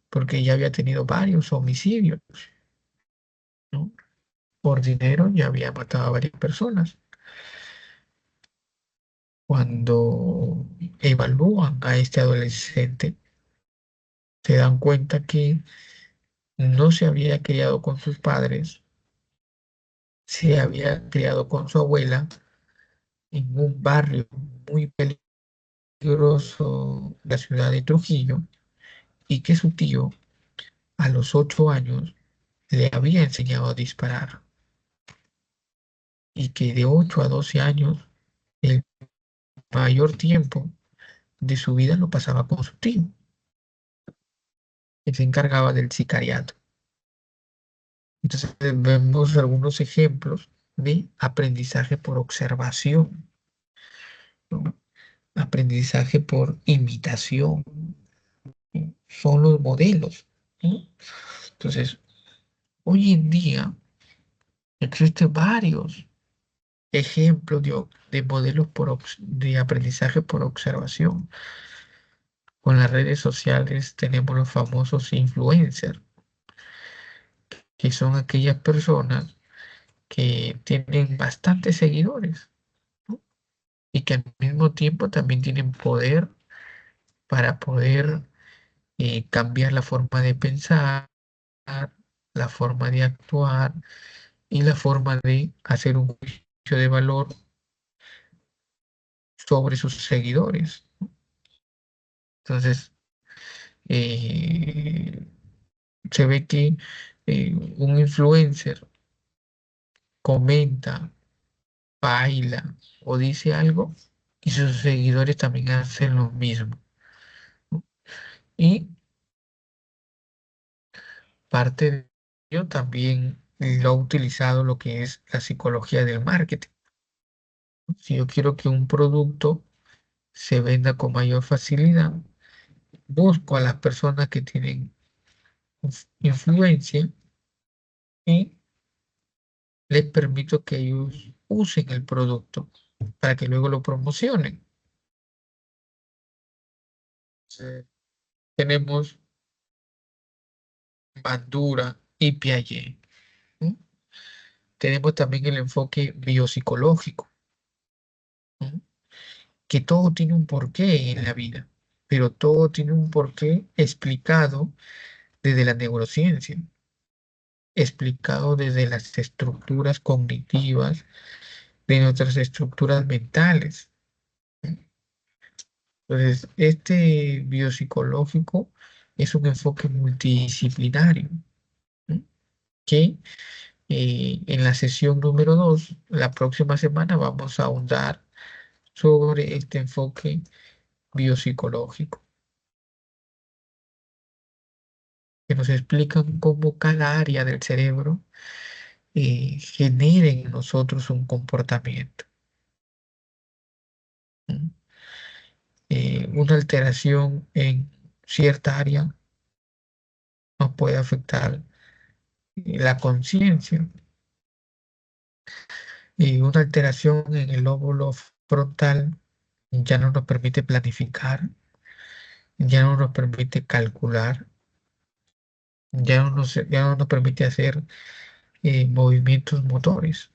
porque ya había tenido varios homicidios, ¿no? Por dinero ya había matado a varias personas. Cuando evalúan a este adolescente, se dan cuenta que no se había criado con sus padres, se había criado con su abuela en un barrio muy peligroso de la ciudad de Trujillo y que su tío a los 8 años le había enseñado a disparar y que de 8 a 12 años el mayor tiempo de su vida lo pasaba con su tío, que se encargaba del sicariato. Entonces vemos algunos ejemplos de aprendizaje por observación, ¿no? Aprendizaje por imitación, ¿no? Son los modelos, ¿no? Entonces, hoy en día existen varios ejemplos de modelos de aprendizaje por observación. Con las redes sociales tenemos los famosos influencers, que son aquellas personas que tienen bastantes seguidores, ¿no? Y que al mismo tiempo también tienen poder para poder cambiar la forma de pensar, la forma de actuar y la forma de hacer un juicio de valor sobre sus seguidores. Entonces, eh, se ve que un influencer comenta, baila o dice algo y sus seguidores también hacen lo mismo, ¿no? Y parte de ello también lo ha utilizado lo que es la psicología del marketing. Si yo quiero que un producto se venda con mayor facilidad, busco a las personas que tienen influencia y les permito que ellos usen el producto para que luego lo promocionen. Tenemos Bandura y Piaget, ¿no? Tenemos también el enfoque biopsicológico, ¿no? Que todo tiene un porqué en la vida, pero todo tiene un porqué explicado desde la neurociencia, explicado desde las estructuras cognitivas de nuestras estructuras mentales, ¿no? Entonces, este biopsicológico es un enfoque multidisciplinario, ¿no? Que en la sesión número 2, la próxima semana, vamos a ahondar sobre este enfoque biopsicológico, que nos explican cómo cada área del cerebro genera en nosotros un comportamiento, ¿no? Una alteración en cierta área nos puede afectar la conciencia, y una alteración en el lóbulo frontal ya no nos permite planificar, ya no nos permite calcular, ya no nos permite hacer movimientos motores.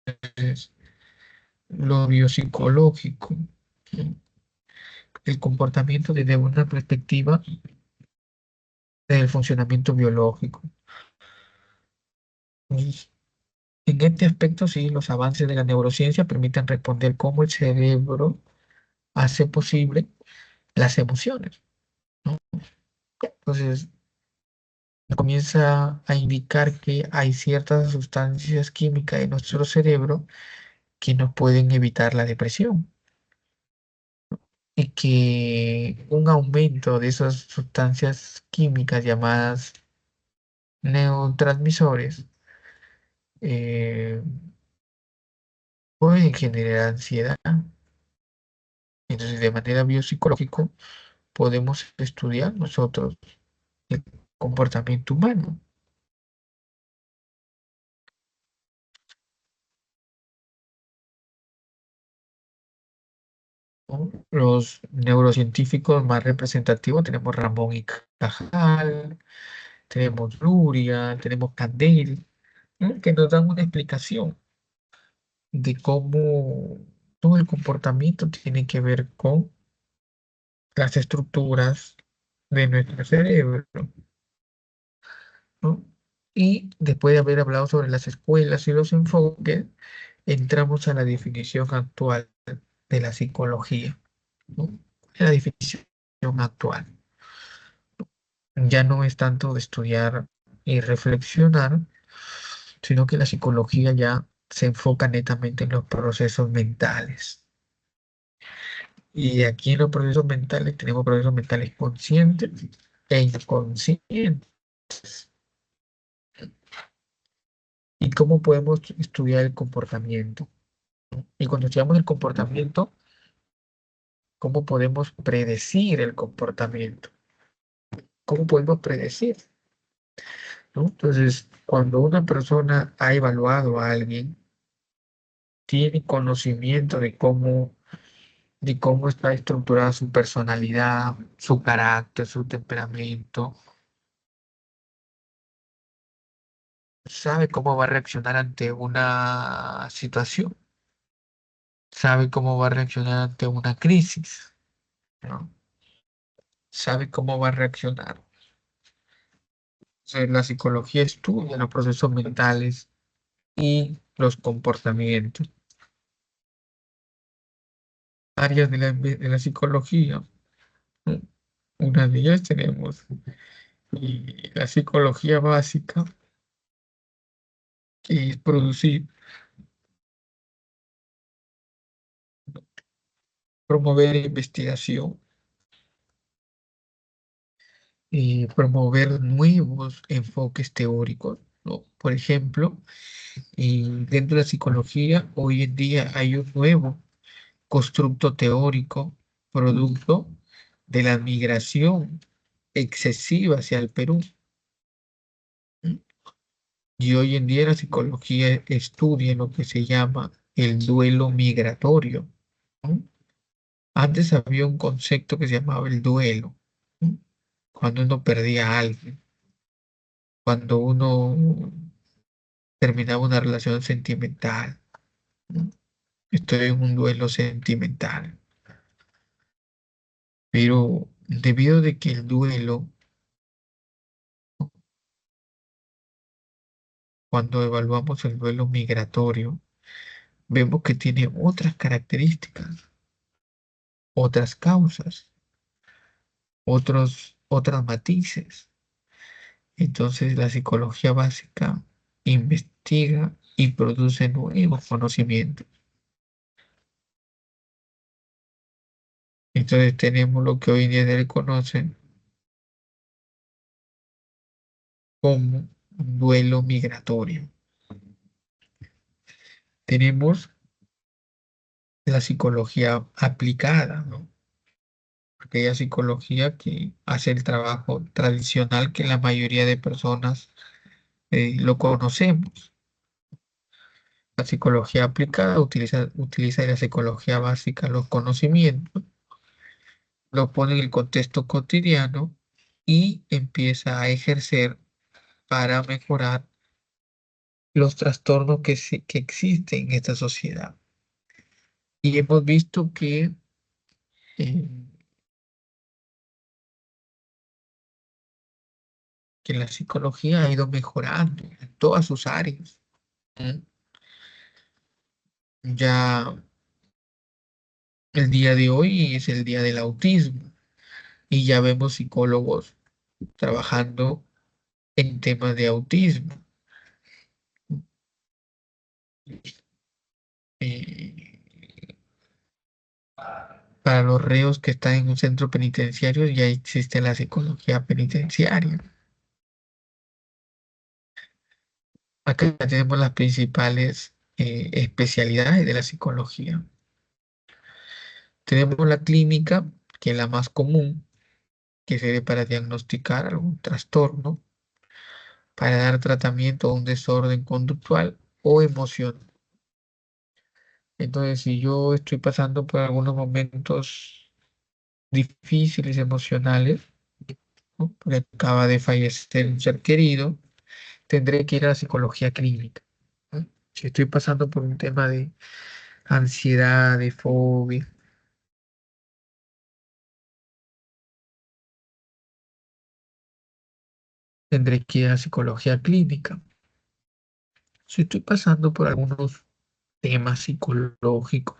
Entonces, lo biopsicológico, ¿no? El comportamiento desde una perspectiva del funcionamiento biológico. Y en este aspecto, sí, los avances de la neurociencia permiten responder cómo el cerebro hace posible las emociones, ¿no? Entonces, comienza a indicar que hay ciertas sustancias químicas en nuestro cerebro que nos pueden evitar la depresión y que un aumento de esas sustancias químicas llamadas neurotransmisores eh, pueden generar ansiedad. Entonces, de manera biopsicológica, podemos estudiar nosotros el comportamiento humano, ¿no? Los neurocientíficos más representativos tenemos Ramón y Cajal, tenemos Luria, tenemos Candel, ¿no? Que nos dan una explicación de cómo todo el comportamiento tiene que ver con las estructuras de nuestro cerebro, ¿no? Y después de haber hablado sobre las escuelas y los enfoques, entramos a la definición actual de la psicología, ¿no? La definición actual ya no es tanto de estudiar y reflexionar, sino que la psicología ya se enfoca netamente en los procesos mentales. Y aquí en los procesos mentales tenemos procesos mentales conscientes e inconscientes. ¿Y cómo podemos estudiar el comportamiento? Y cuando estudiamos el comportamiento, ¿cómo podemos predecir el comportamiento? ¿Cómo podemos predecir? ¿No? Entonces, cuando una persona ha evaluado a alguien, tiene conocimiento de cómo está estructurada su personalidad, su carácter, su temperamento, sabe cómo va a reaccionar ante una situación, sabe cómo va a reaccionar ante una crisis, ¿no? Sabe cómo va a reaccionar. Sea, la psicología estudia los procesos mentales y los comportamientos. Áreas de la psicología, ¿no? Una de ellas tenemos la psicología básica, que es producir, promover investigación y promover nuevos enfoques teóricos, ¿no? Por ejemplo, y dentro de la psicología, hoy en día hay un nuevo constructo teórico producto de la migración excesiva hacia el Perú. ¿Mm? Y hoy en día la psicología estudia lo que se llama el duelo migratorio, ¿no? Antes había un concepto que se llamaba el duelo, ¿no? Cuando uno perdía a alguien, cuando uno terminaba una relación sentimental, ¿no? Estoy en un duelo sentimental. Pero debido de que el duelo, cuando evaluamos el duelo migratorio, vemos que tiene otras características, otras causas, otros matices. Entonces la psicología básica investiga y produce nuevos conocimientos. Entonces tenemos lo que hoy en día se le conoce como un duelo migratorio. Tenemos la psicología aplicada, ¿no? Aquella psicología que hace el trabajo tradicional que la mayoría de personas lo conocemos. La psicología aplicada utiliza de la psicología básica los conocimientos, lo pone en el contexto cotidiano y empieza a ejercer para mejorar los trastornos que existen en esta sociedad. Y hemos visto eh, que la psicología ha ido mejorando en todas sus áreas. ¿Mm? Ya el día de hoy es el día del autismo y ya vemos psicólogos trabajando en temas de autismo. Eh, para los reos que están en un centro penitenciario ya existe la psicología penitenciaria. Acá tenemos las principales especialidades de la psicología. Tenemos la clínica, que es la más común, que sirve para diagnosticar algún trastorno, para dar tratamiento a un desorden conductual o emocional. Entonces, si yo estoy pasando por algunos momentos difíciles emocionales, ¿no? Porque acaba de fallecer un ser querido, tendré que ir a la psicología clínica, ¿no? Si estoy pasando por un tema de ansiedad, de fobia, tendré que ir a psicología clínica. Si estoy pasando por algunos temas psicológicos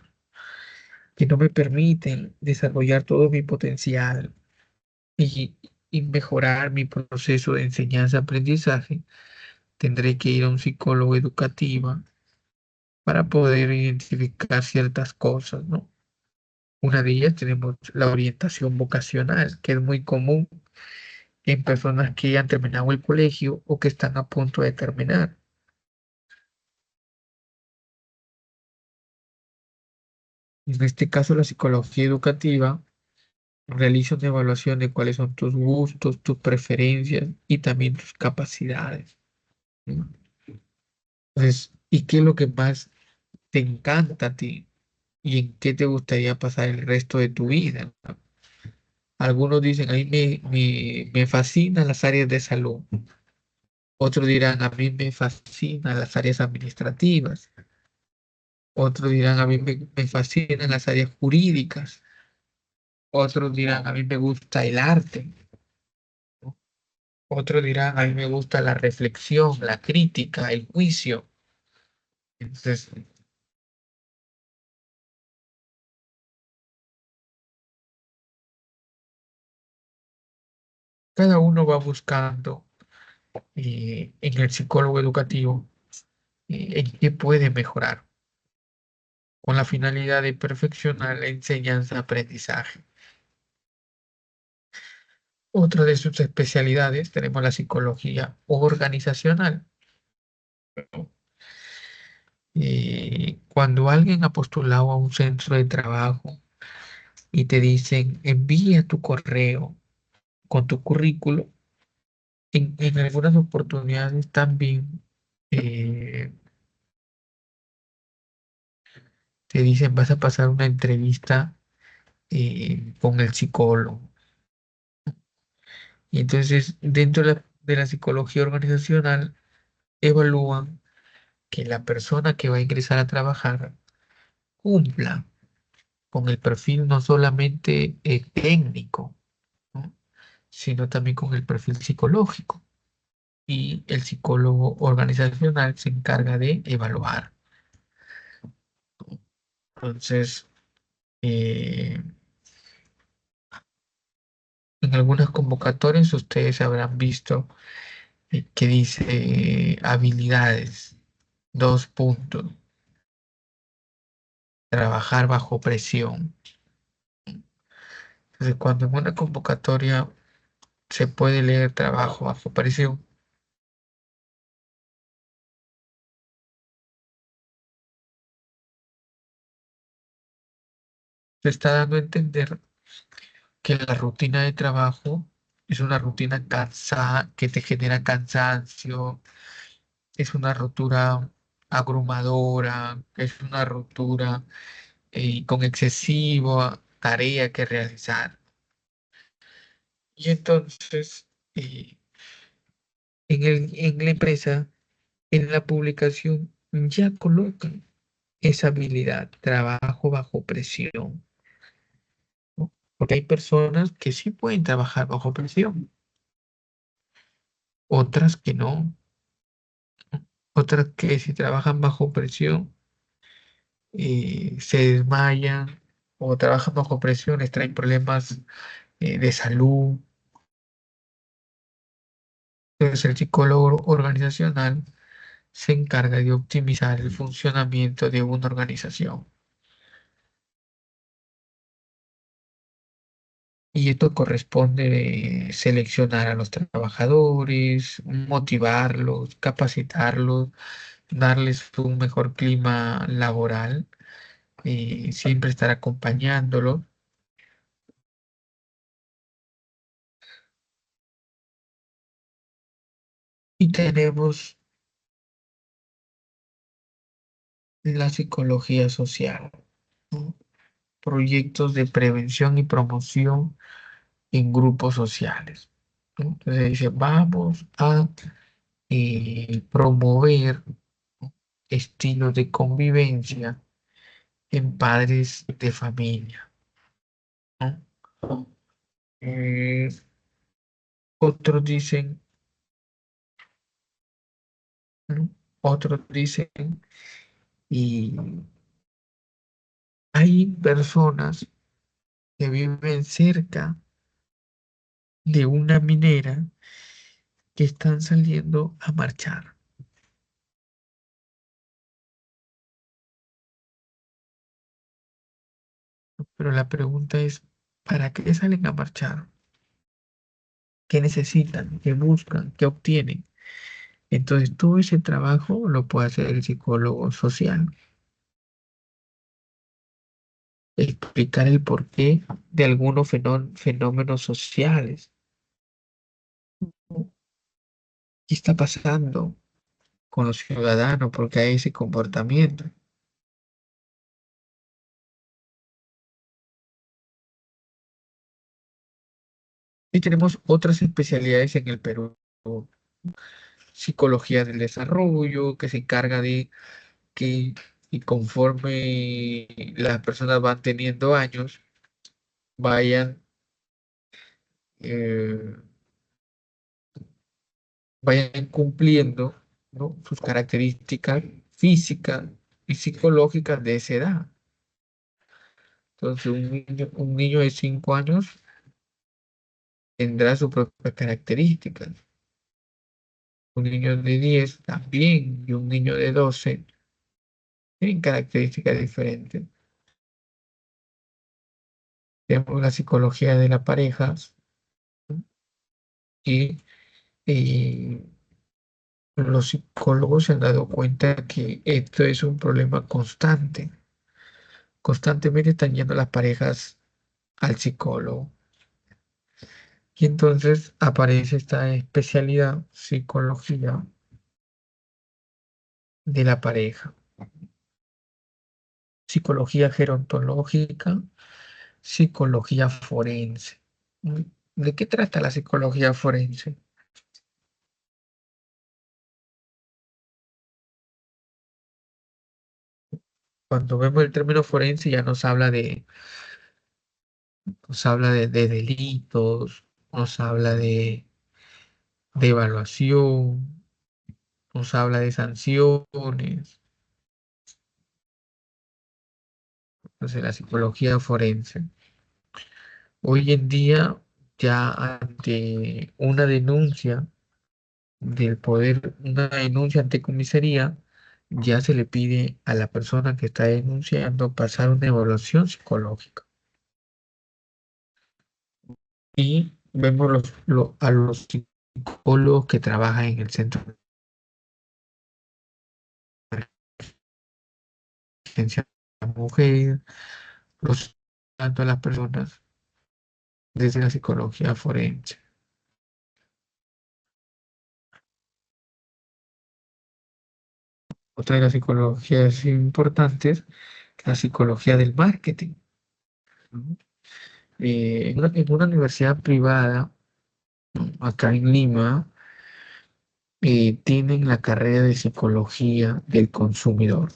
que no me permiten desarrollar todo mi potencial y, y mejorar mi proceso de enseñanza-aprendizaje, tendré que ir a un psicólogo educativa para poder identificar ciertas cosas, ¿no? Una de ellas tenemos la orientación vocacional, que es muy común en personas que han terminado el colegio o que están a punto de terminar. En este caso, la psicología educativa realiza una evaluación de cuáles son tus gustos, tus preferencias y también tus capacidades, ¿no? Entonces, ¿y qué es lo que más te encanta a ti? ¿Y en qué te gustaría pasar el resto de tu vida? Algunos dicen, a mí me fascinan las áreas de salud. Otros dirán, a mí me fascinan las áreas administrativas. Otros dirán, a mí me fascinan las áreas jurídicas. Otros dirán, a mí me gusta el arte, ¿no? Otros dirán, a mí me gusta la reflexión, la crítica, el juicio. Entonces, cada uno va buscando en el psicólogo educativo en qué puede mejorar con la finalidad de perfeccionar la enseñanza-aprendizaje. Otra de sus especialidades tenemos la psicología organizacional. Cuando alguien ha postulado a un centro de trabajo y te dicen envía tu correo con tu currículo, en algunas oportunidades también eh, te dicen vas a pasar una entrevista con el psicólogo. Y entonces dentro de la psicología organizacional evalúan que la persona que va a ingresar a trabajar cumpla con el perfil no solamente técnico, ¿no? Sino también con el perfil psicológico. Y el psicólogo organizacional se encarga de evaluar. Entonces, eh, en algunas convocatorias ustedes habrán visto que dice habilidades, dos puntos, trabajar bajo presión. Entonces, cuando en una convocatoria se puede leer trabajo bajo presión, se está dando a entender que la rutina de trabajo es una rutina cansada, que te genera cansancio, es una ruptura abrumadora, es una ruptura con excesiva tarea que realizar. Y entonces, en la empresa, en la publicación, ya colocan esa habilidad, trabajo bajo presión, ¿no? Porque hay personas que sí pueden trabajar bajo presión, otras que no, otras que si trabajan bajo presión se desmayan o trabajan bajo presión, les traen problemas de salud. Entonces, el psicólogo organizacional se encarga de optimizar el funcionamiento de una organización. Y esto corresponde seleccionar a los trabajadores, motivarlos, capacitarlos, darles un mejor clima laboral, siempre estar acompañándolos. Y tenemos la psicología social, ¿no? Proyectos de prevención y promoción en grupos sociales, ¿no? Entonces dice, vamos a promover, ¿no?, estilos de convivencia en padres de familia, ¿no? Eh, otros dicen, ¿no? Otros dicen, y hay personas que viven cerca de una minera que están saliendo a marchar. Pero la pregunta es, ¿para qué salen a marchar? ¿Qué necesitan? ¿Qué buscan? ¿Qué obtienen? Entonces, todo ese trabajo lo puede hacer el psicólogo social. Explicar el porqué de algunos fenómenos sociales. ¿Qué está pasando con los ciudadanos? ¿Porque hay ese comportamiento? Y tenemos otras especialidades en el Perú. Psicología del desarrollo, que se encarga de que, y conforme las personas van teniendo años, vayan, eh, vayan cumpliendo, ¿no?, sus características físicas y psicológicas de esa edad. Entonces, un niño de 5 años tendrá sus propias características. Un niño de 10 también, y un niño de 12 tienen características diferentes. Tenemos la psicología de la pareja, ¿no?, y eh, los psicólogos se han dado cuenta que esto es un problema constante. Constantemente están yendo las parejas al psicólogo. Y entonces aparece esta especialidad, psicología de la pareja, psicología gerontológica, psicología forense. ¿Mm? ¿De qué trata la psicología forense? Cuando vemos el término forense ya nos habla de delitos, nos habla de evaluación, nos habla de sanciones. Entonces, la psicología forense. Hoy en día, ya ante una denuncia una denuncia ante comisaría, ya se le pide a la persona que está denunciando pasar una evaluación psicológica. Y vemos a los psicólogos que trabajan en el centro de asistencia a la mujer, los tanto a las personas desde la psicología forense. Otra de las psicologías importantes, la psicología del marketing, ¿no? En una universidad privada, ¿no?, acá en Lima, tienen la carrera de psicología del consumidor.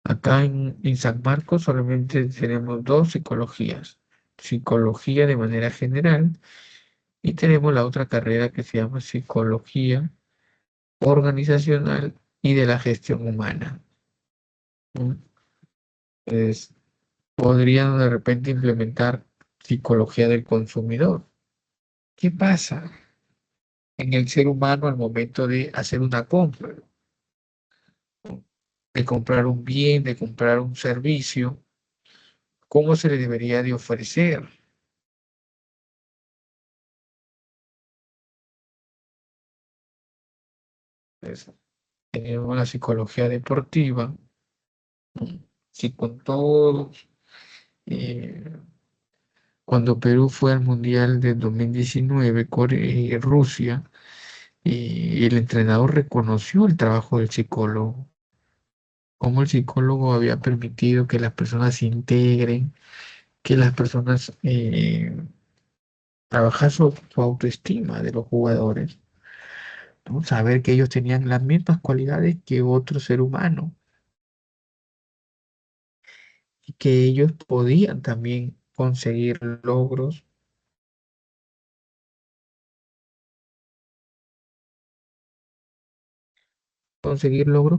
Acá en San Marcos solamente tenemos dos psicologías: psicología de manera general, y tenemos la otra carrera que se llama psicología organizacional y de la gestión humana, ¿no? Entonces, podrían de repente implementar psicología del consumidor. ¿Qué pasa en el ser humano al momento de hacer una compra, de comprar un bien, de comprar un servicio? cómo se le debería de ofrecer. Pues, tenemos la psicología deportiva, ¿no? Si con todo, eh, cuando Perú fue al Mundial de 2019, Rusia, y el entrenador reconoció el trabajo del psicólogo, cómo el psicólogo había permitido que las personas se integren, que las personas trabajar su autoestima de los jugadores, ¿no? Saber que ellos tenían las mismas cualidades que otro ser humano y que ellos podían también conseguir logros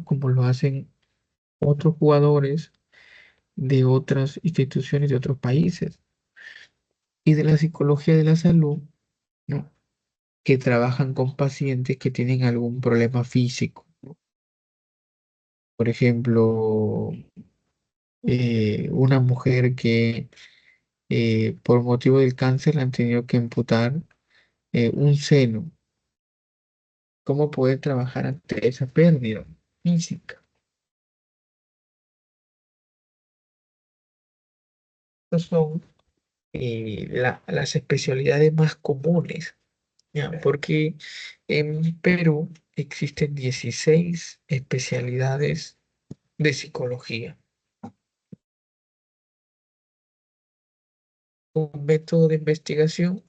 como lo hacen otros jugadores de otras instituciones de otros países. Y de la psicología de la salud, ¿no? Que trabajan con pacientes que tienen algún problema físico. Por ejemplo, una mujer que por motivo del cáncer le han tenido que amputar un seno. ¿Cómo poder trabajar ante esa pérdida física? Estas son las especialidades más comunes, ¿ya? Porque en Perú existen 16 especialidades de psicología. Un método de investigación,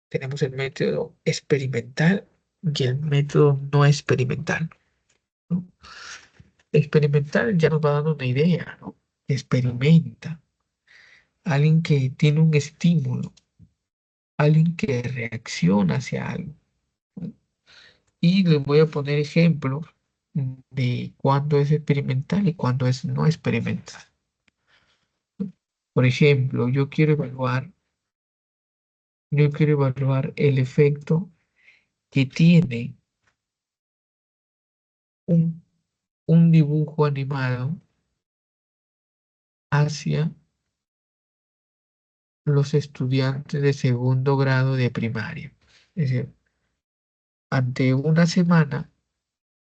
tenemos el método experimental y el método no experimental, ¿no? Experimental ya nos va dando una idea, ¿no? Experimenta. Alguien que tiene un estímulo, alguien que reacciona hacia algo, ¿no? Y les voy a poner ejemplos de cuándo es experimental y cuándo es no experimental. Por ejemplo, yo quiero evaluar el efecto que tiene un, un dibujo animado hacia los estudiantes de segundo grado de primaria. Es decir, ante una semana,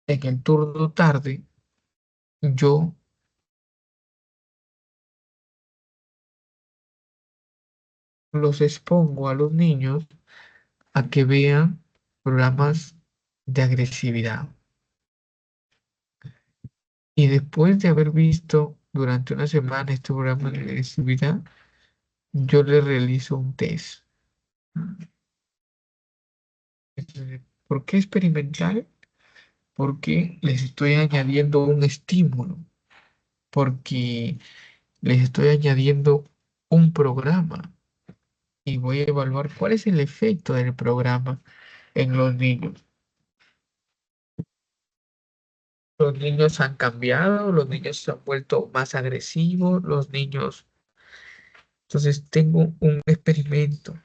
en el turno tarde, yo los expongo a los niños a que vean programas de agresividad. Y después de haber visto durante una semana este programa de agresividad, yo les realizo un test. Entonces, ¿por qué experimental? Porque les estoy añadiendo un estímulo, porque les estoy añadiendo un programa y voy a evaluar cuál es el efecto del programa en los niños. Los niños han cambiado, los niños se han vuelto más agresivos, los niños. Entonces tengo un experimento.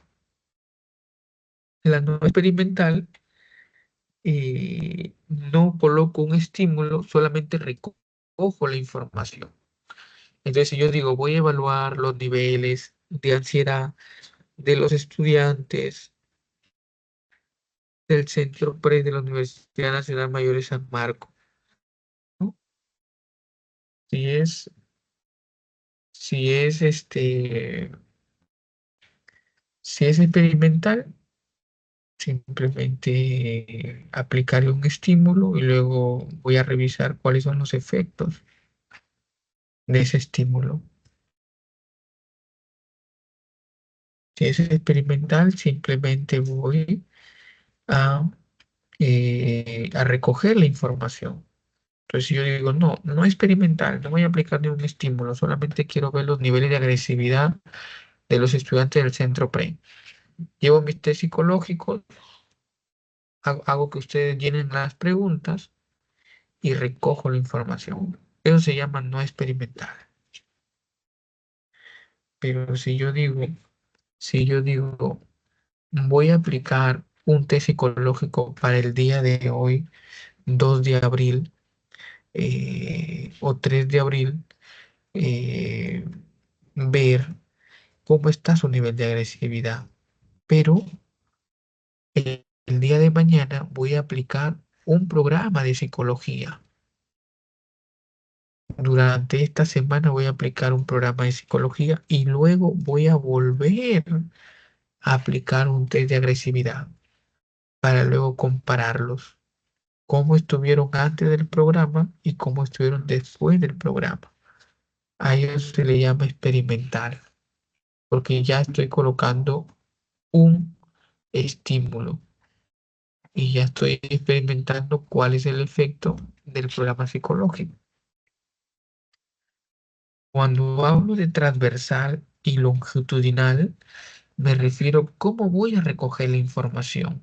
La no experimental, no coloco un estímulo, solamente recojo la información. Entonces, si yo digo, voy a evaluar los niveles de ansiedad de los estudiantes del Centro PRE de la Universidad Nacional Mayor de San Marcos, ¿no? Si es, si es experimental, simplemente aplicarle un estímulo y luego voy a revisar cuáles son los efectos de ese estímulo. Si es experimental, simplemente voy a, a recoger la información. Entonces, si yo digo, no, no experimental, no voy a aplicar ningún estímulo, solamente quiero ver los niveles de agresividad de los estudiantes del centro PRE. Llevo mis test psicológicos, hago que ustedes llenen las preguntas y recojo la información. Eso se llama no experimental. Pero si yo digo, voy a aplicar un test psicológico para el día de hoy, 2 de abril, o 3 de abril, eh, ver cómo está su nivel de agresividad. Pero el día de mañana voy a aplicar un programa de psicología. Durante esta semana voy a aplicar un programa de psicología y luego voy a volver a aplicar un test de agresividad para luego compararlos, cómo estuvieron antes del programa y cómo estuvieron después del programa. A ello se le llama experimental, porque ya estoy colocando un estímulo y ya estoy experimentando cuál es el efecto del programa psicológico. Cuando hablo de transversal y longitudinal, me refiero a cómo voy a recoger la información.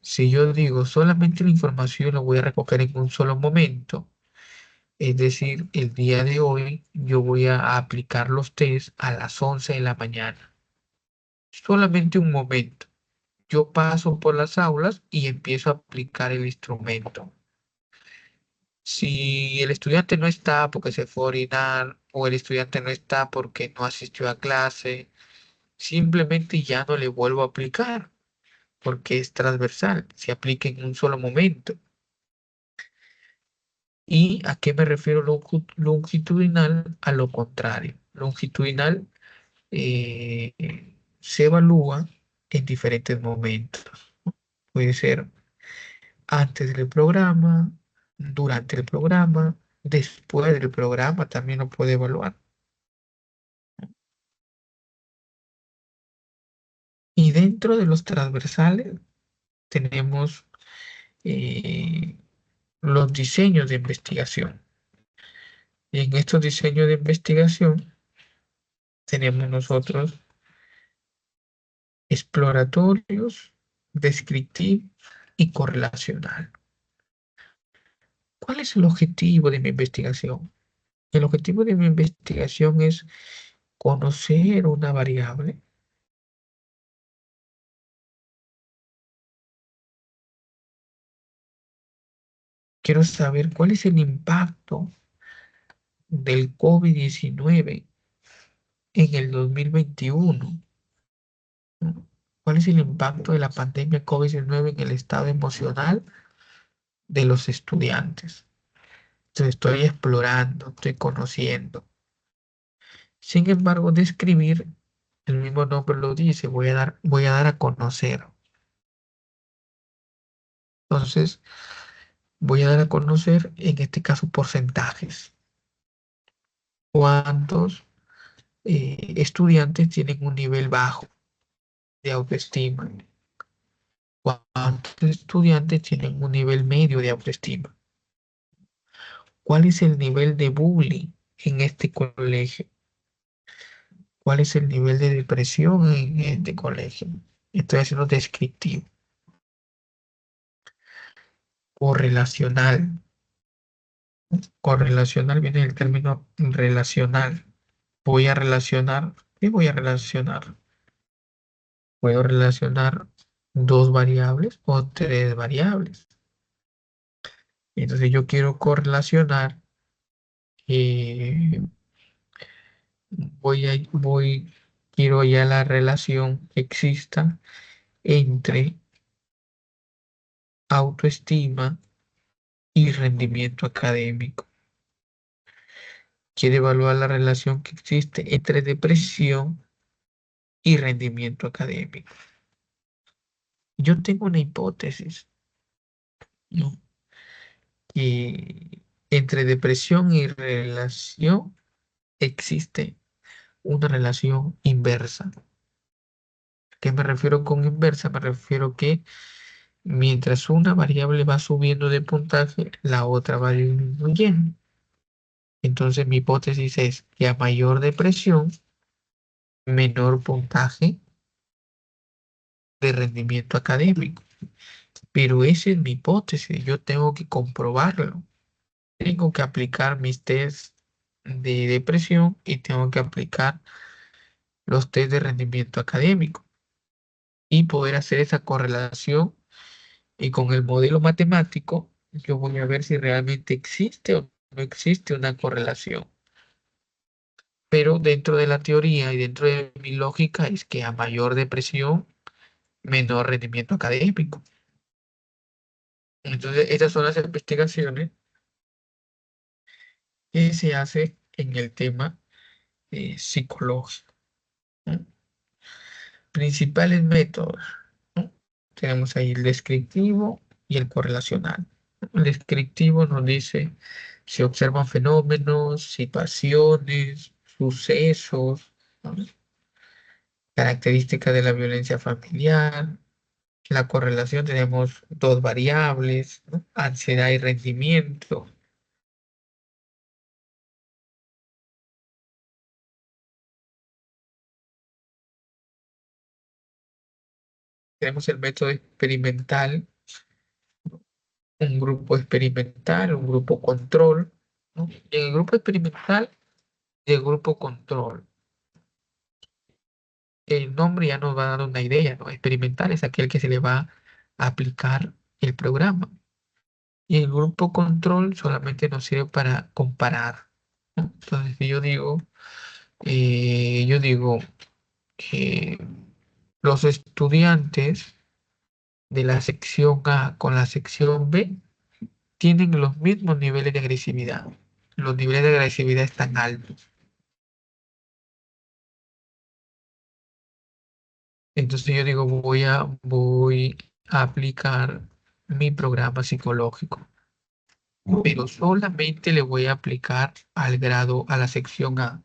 Si yo digo solamente la información la voy a recoger en un solo momento, es decir, el día de hoy yo voy a aplicar los test a las 11 de la mañana. Solamente un momento. Yo paso por las aulas y empiezo a aplicar el instrumento. Si el estudiante no está porque se fue a orinar o el estudiante no está porque no asistió a clase, simplemente ya no le vuelvo a aplicar porque es transversal, se aplica en un solo momento. ¿Y a qué me refiero longitudinal? A lo contrario. Longitudinal eh, se evalúa en diferentes momentos. Puede ser antes del programa, durante el programa, después del programa también lo puede evaluar. Y dentro de los transversales tenemos eh, los diseños de investigación. Y en estos diseños de investigación tenemos nosotros exploratorios, descriptivos y correlacional. ¿Cuál es el objetivo de mi investigación? El objetivo de mi investigación es conocer una variable. Quiero saber cuál es el impacto del COVID-19 en el 2021, ¿no? ¿Cuál es el impacto de la pandemia COVID-19 en el estado emocional de los estudiantes? Entonces estoy explorando, estoy conociendo. Sin embargo, describir, el mismo nombre lo dice, voy a dar a conocer. Entonces, voy a dar a conocer, en este caso, porcentajes. ¿Cuántos estudiantes tienen un nivel bajo de autoestima? ¿Cuántos estudiantes tienen un nivel medio de autoestima? ¿Cuál es el nivel de bullying en este colegio? ¿Cuál es el nivel de depresión en este colegio? Estoy haciendo descriptivo. Correlacional. Correlacional viene del término relacional. Voy a relacionar. ¿Qué voy a relacionar? Puedo relacionar dos variables o tres variables. Entonces yo quiero correlacionar. eh, quiero ya la relación que exista entre autoestima y rendimiento académico. Quiere evaluar la relación que existe entre depresión y rendimiento académico. Yo tengo una hipótesis, ¿no? Que entre depresión y relación existe una relación inversa. ¿A qué me refiero con inversa? Me refiero que mientras una variable va subiendo de puntaje, la otra va disminuyendo. Entonces mi hipótesis es que a mayor depresión, menor puntaje de rendimiento académico. Pero esa es mi hipótesis, yo tengo que comprobarlo. Tengo que aplicar mis test de depresión y tengo que aplicar los test de rendimiento académico y poder hacer esa correlación y con el modelo matemático yo voy a ver si realmente existe o no existe una correlación. pero dentro de la teoría y dentro de mi lógica es que a mayor depresión, menor rendimiento académico. Entonces, estas son las investigaciones que se hacen en el tema psicológico, ¿no? Principales métodos, ¿no? Tenemos ahí el descriptivo y el correlacional. El descriptivo nos dice si observan fenómenos, situaciones, sucesos, ¿no? Características de la violencia familiar. La correlación tenemos dos variables, ¿no? Ansiedad y rendimiento. Tenemos el método experimental, un grupo experimental, un grupo control, ¿no? Y en el grupo experimental y el grupo control, el nombre ya nos va a dar una idea, ¿no? Experimental es aquel que se le va a aplicar el programa. Y el grupo control solamente nos sirve para comparar, ¿no? Entonces, si yo digo que los estudiantes de la sección A con la sección B tienen los mismos niveles de agresividad. Los niveles de agresividad están altos. Entonces yo digo, voy a aplicar mi programa psicológico, pero solamente le voy a aplicar al grado, a la sección A,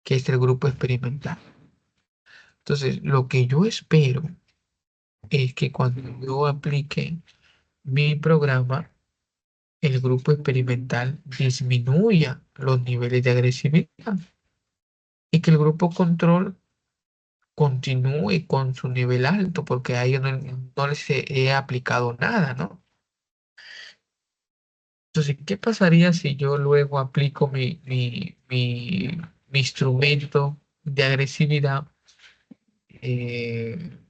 que es el grupo experimental. Entonces, lo que yo espero es que cuando yo aplique mi programa, el grupo experimental disminuya los niveles de agresividad y que el grupo control continúe con su nivel alto, porque a ellos no les he aplicado nada, ¿no? Entonces, ¿qué pasaría si yo luego aplico mi instrumento de agresividad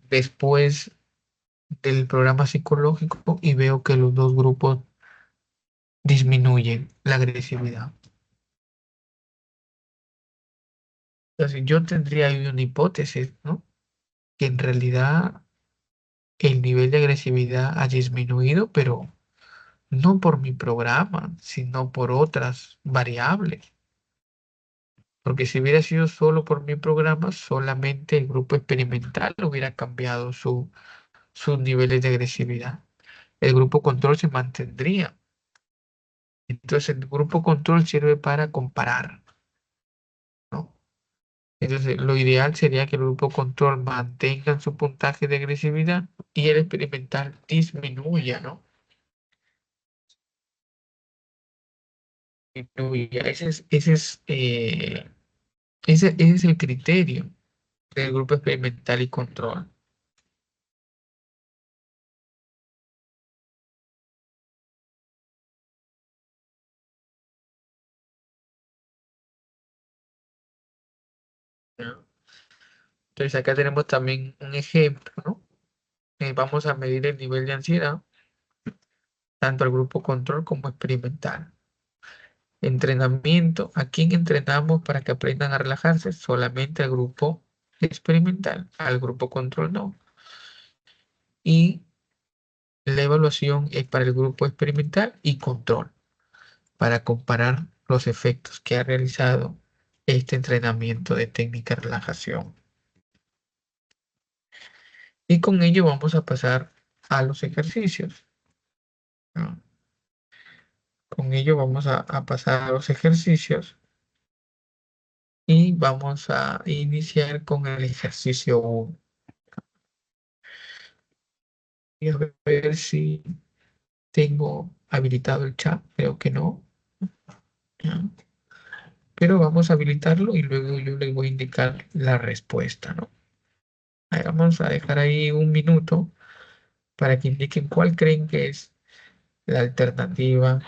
después del programa psicológico y veo que los dos grupos disminuyen la agresividad? Entonces, yo tendría ahí una hipótesis, ¿no? Que en realidad el nivel de agresividad ha disminuido, pero no por mi programa, sino por otras variables. Porque si hubiera sido solo por mi programa, solamente el grupo experimental hubiera cambiado sus niveles de agresividad. El grupo control se mantendría. Entonces el grupo control sirve para comparar, ¿no? Entonces lo ideal sería que el grupo control mantenga su puntaje de agresividad y el experimental disminuya, ¿no? Disminuya. Ese es el criterio del grupo experimental y control, ¿no? Entonces acá tenemos también un ejemplo, ¿no? Vamos a medir el nivel de ansiedad, tanto al grupo control como experimental. Entrenamiento, ¿a quién entrenamos para que aprendan a relajarse? Solamente al grupo experimental, al grupo control no. Y la evaluación es para el grupo experimental y control, para comparar los efectos que ha realizado este entrenamiento de técnica de relajación. Y con ello vamos a pasar a los ejercicios, ¿no? Con ello vamos a pasar a los ejercicios y vamos a iniciar con el ejercicio 1. Y a ver si tengo habilitado el chat, creo que no, ¿ya? Pero vamos a habilitarlo y luego yo les voy a indicar la respuesta, ¿no? Ahí vamos a dejar ahí un minuto para que indiquen cuál creen que es la alternativa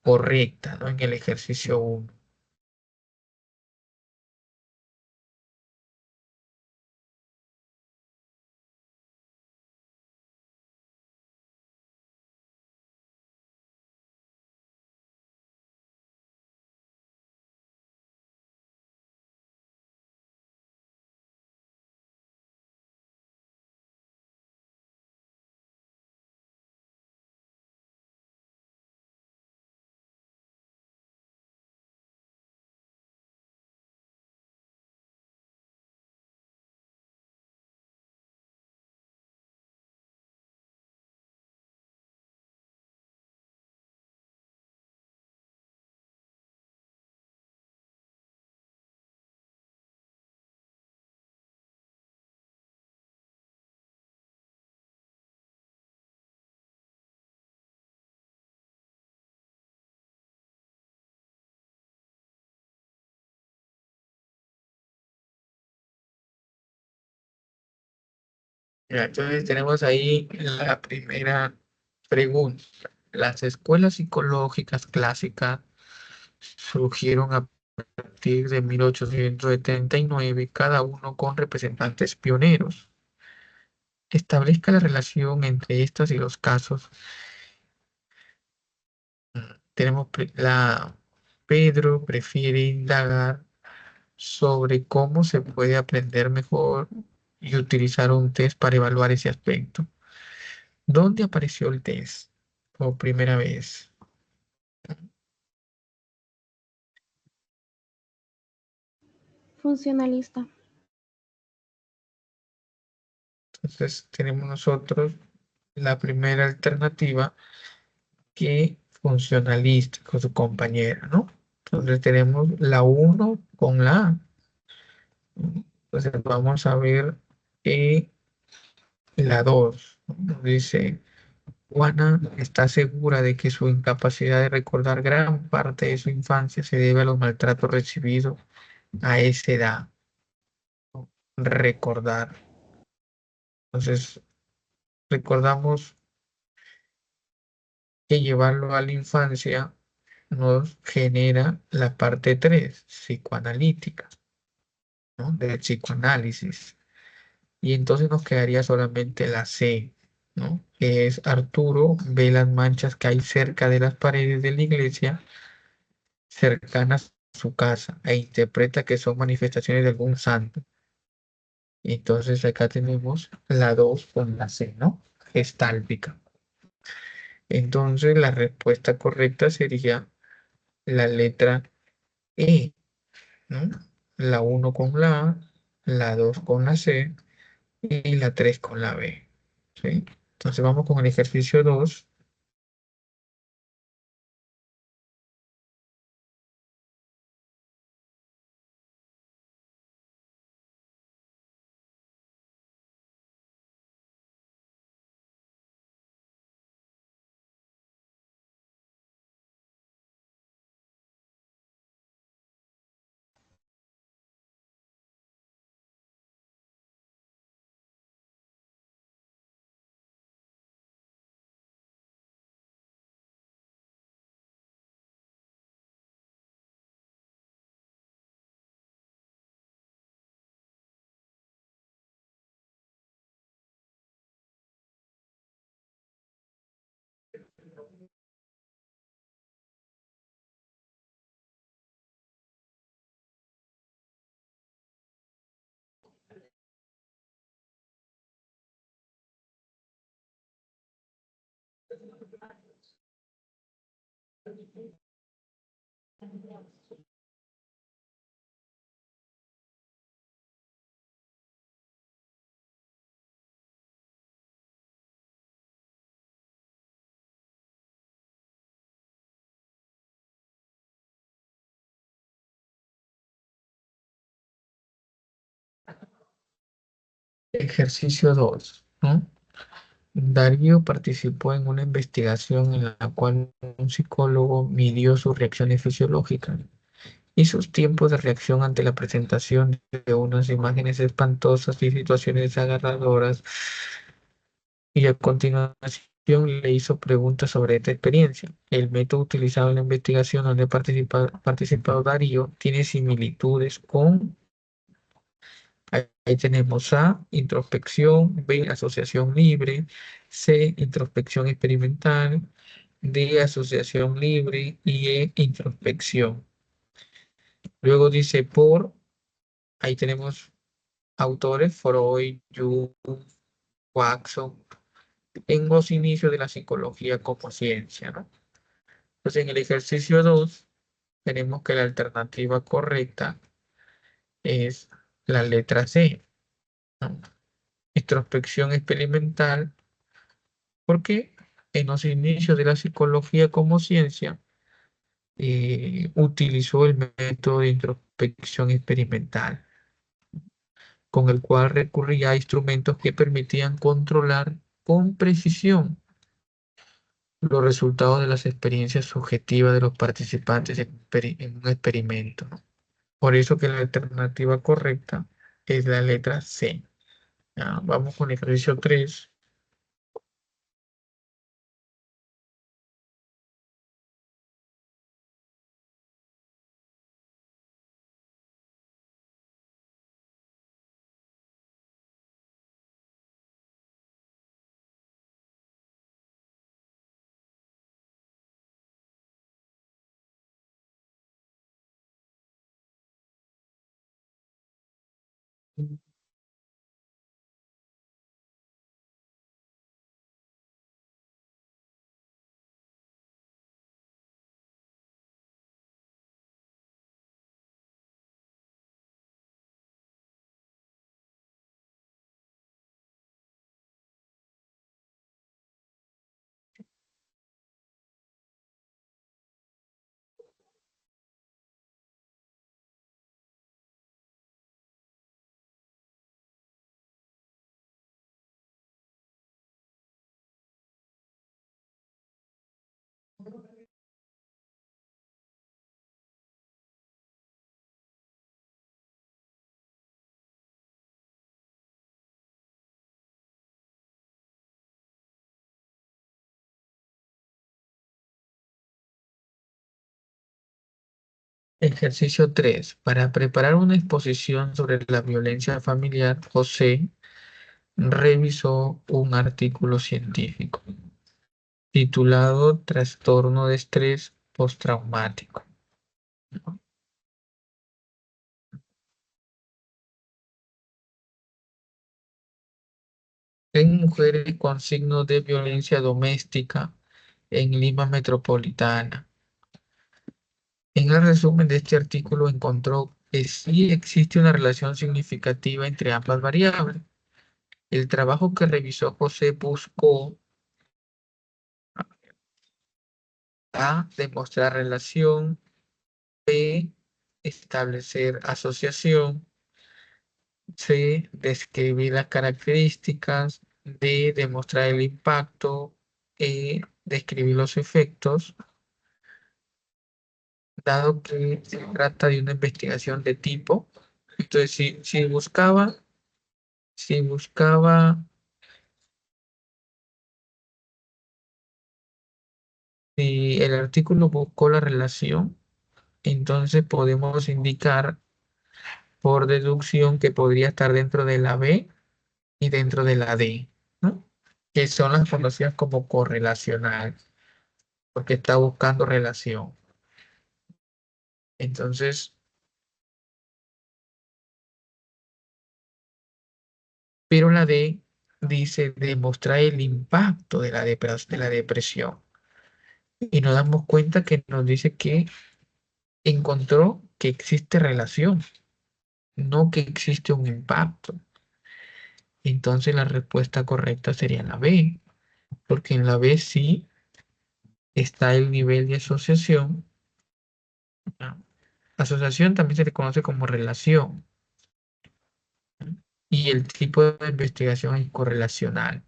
correcta, ¿no? En el ejercicio 1. Ya, entonces tenemos ahí la primera pregunta. Las escuelas psicológicas clásicas surgieron a partir de 1879, cada uno con representantes pioneros. Establezca la relación entre estas y los casos. Tenemos Pedro prefiere indagar sobre cómo se puede aprender mejor y utilizar un test para evaluar ese aspecto. ¿Dónde apareció el test por primera vez? Funcionalista. Entonces tenemos nosotros la primera alternativa que funcionalista con su compañera, ¿no? Entonces tenemos la uno con la A. Entonces vamos a ver la 2. Dice, Juana está segura de que su incapacidad de recordar gran parte de su infancia se debe a los maltratos recibidos a esa edad. Recordar. Entonces, recordamos que llevarlo a la infancia nos genera la parte 3 psicoanalítica, ¿no? Del psicoanálisis. Y entonces nos quedaría solamente la C, ¿no? Que es Arturo ve las manchas que hay cerca de las paredes de la iglesia cercanas a su casa e interpreta que son manifestaciones de algún santo. Entonces acá tenemos la 2 con la C, ¿no? Gestálpica. Entonces la respuesta correcta sería la letra E, ¿no? La uno con la A, la 2 con la C y la 3 con la B, ¿sí? Entonces vamos con el ejercicio 2. Ejercicio 2, ¿no? Darío participó en una investigación en la cual un psicólogo midió sus reacciones fisiológicas y sus tiempos de reacción ante la presentación de unas imágenes espantosas y situaciones agarradoras, y a continuación le hizo preguntas sobre esta experiencia. El método utilizado en la investigación donde participado Darío tiene similitudes con, ahí tenemos A, introspección; B, asociación libre; C, introspección experimental; D, asociación libre; y E, introspección. Luego dice ahí tenemos autores: Freud, Jung, Watson, en los inicios de la psicología como ciencia, ¿no? Entonces, en el ejercicio 2 tenemos que la alternativa correcta es la letra C, ¿no? Introspección experimental, porque en los inicios de la psicología como ciencia utilizó el método de introspección experimental, con el cual recurría a instrumentos que permitían controlar con precisión los resultados de las experiencias subjetivas de los participantes en un experimento, ¿no? Por eso que la alternativa correcta es la letra C. Ya, vamos con el ejercicio 3. Ejercicio 3. Para preparar una exposición sobre la violencia familiar, José revisó un artículo científico titulado Trastorno de estrés postraumático, ¿no? En mujeres con signos de violencia doméstica en Lima Metropolitana. En el resumen de este artículo encontró que sí existe una relación significativa entre ambas variables. El trabajo que revisó José buscó A, demostrar relación, B, establecer asociación, C, describir las características, D, demostrar el impacto, E, describir los efectos, dado que se trata de una investigación de tipo. Entonces, si buscaba, si el artículo buscó la relación, entonces podemos indicar por deducción que podría estar dentro de la B y dentro de la D, ¿no? Que son las conocidas como correlacional, porque está buscando relación. Entonces, pero la D dice demostrar el impacto de la depresión. Y nos damos cuenta que nos dice que encontró que existe relación, no que existe un impacto. Entonces la respuesta correcta sería la B, porque en la B sí está el nivel de asociación, ¿no? Asociación también se le conoce como relación, ¿no? Y el tipo de investigación es correlacional.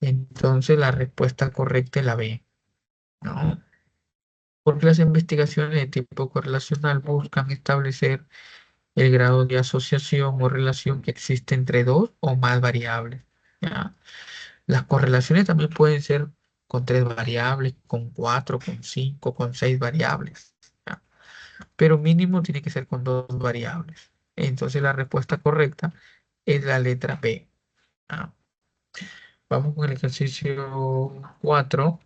Entonces la respuesta correcta es la B, ¿no? Porque las investigaciones de tipo correlacional buscan establecer el grado de asociación o relación que existe entre dos o más variables, ¿ya? Las correlaciones también pueden ser con tres variables, con cuatro, con cinco, con seis variables, ¿ya? Pero mínimo tiene que ser con dos variables. Entonces la respuesta correcta es la letra B. ¿Ya? Vamos con el ejercicio 4.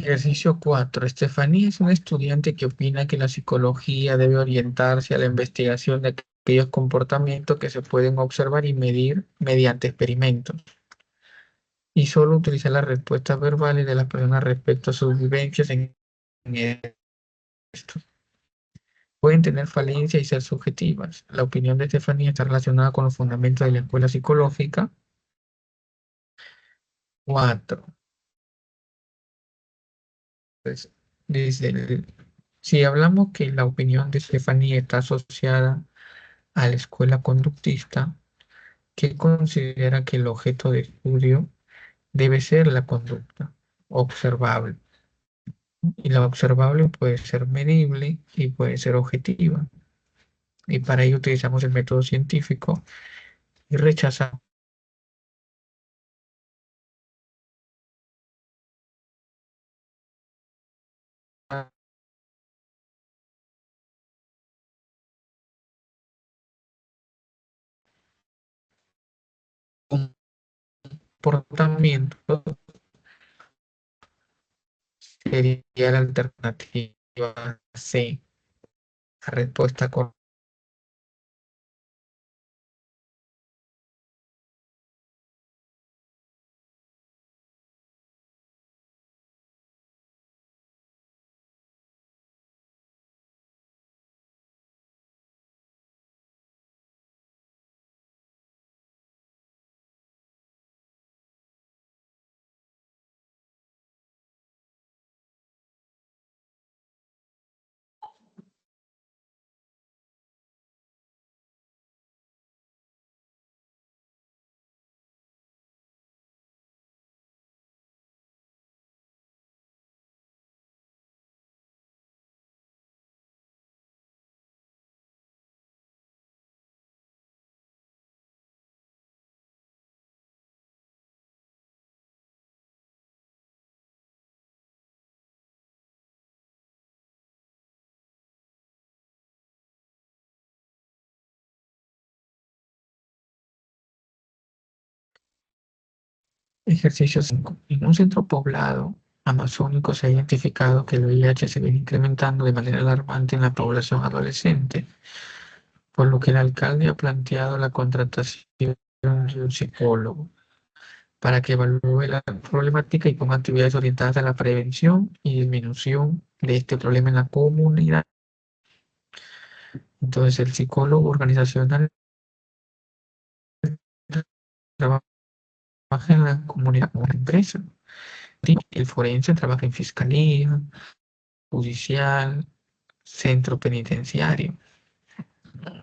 Ejercicio 4. Estefanía es una estudiante que opina que la psicología debe orientarse a la investigación de aquellos comportamientos que se pueden observar y medir mediante experimentos, y solo utiliza las respuestas verbales de las personas respecto a sus vivencias en esto. Pueden tener falencias y ser subjetivas. La opinión de Estefanía está relacionada con los fundamentos de la escuela psicológica. 4. Pues, si hablamos que la opinión de Estefanía está asociada a la escuela conductista, que considera que el objeto de estudio debe ser la conducta observable. Y la observable puede ser medible y puede ser objetiva. Y para ello utilizamos el método científico y rechazamos comportamientos. Sería la alternativa C, la respuesta con ejercicio 5. En un centro poblado amazónico se ha identificado que el VIH se viene incrementando de manera alarmante en la población adolescente, por lo que el alcalde ha planteado la contratación de un psicólogo para que evalúe la problemática y ponga actividades orientadas a la prevención y disminución de este problema en la comunidad. Entonces, el psicólogo organizacional trabaja en la comunidad como una empresa. Sí, el forense trabaja en fiscalía, judicial, centro penitenciario.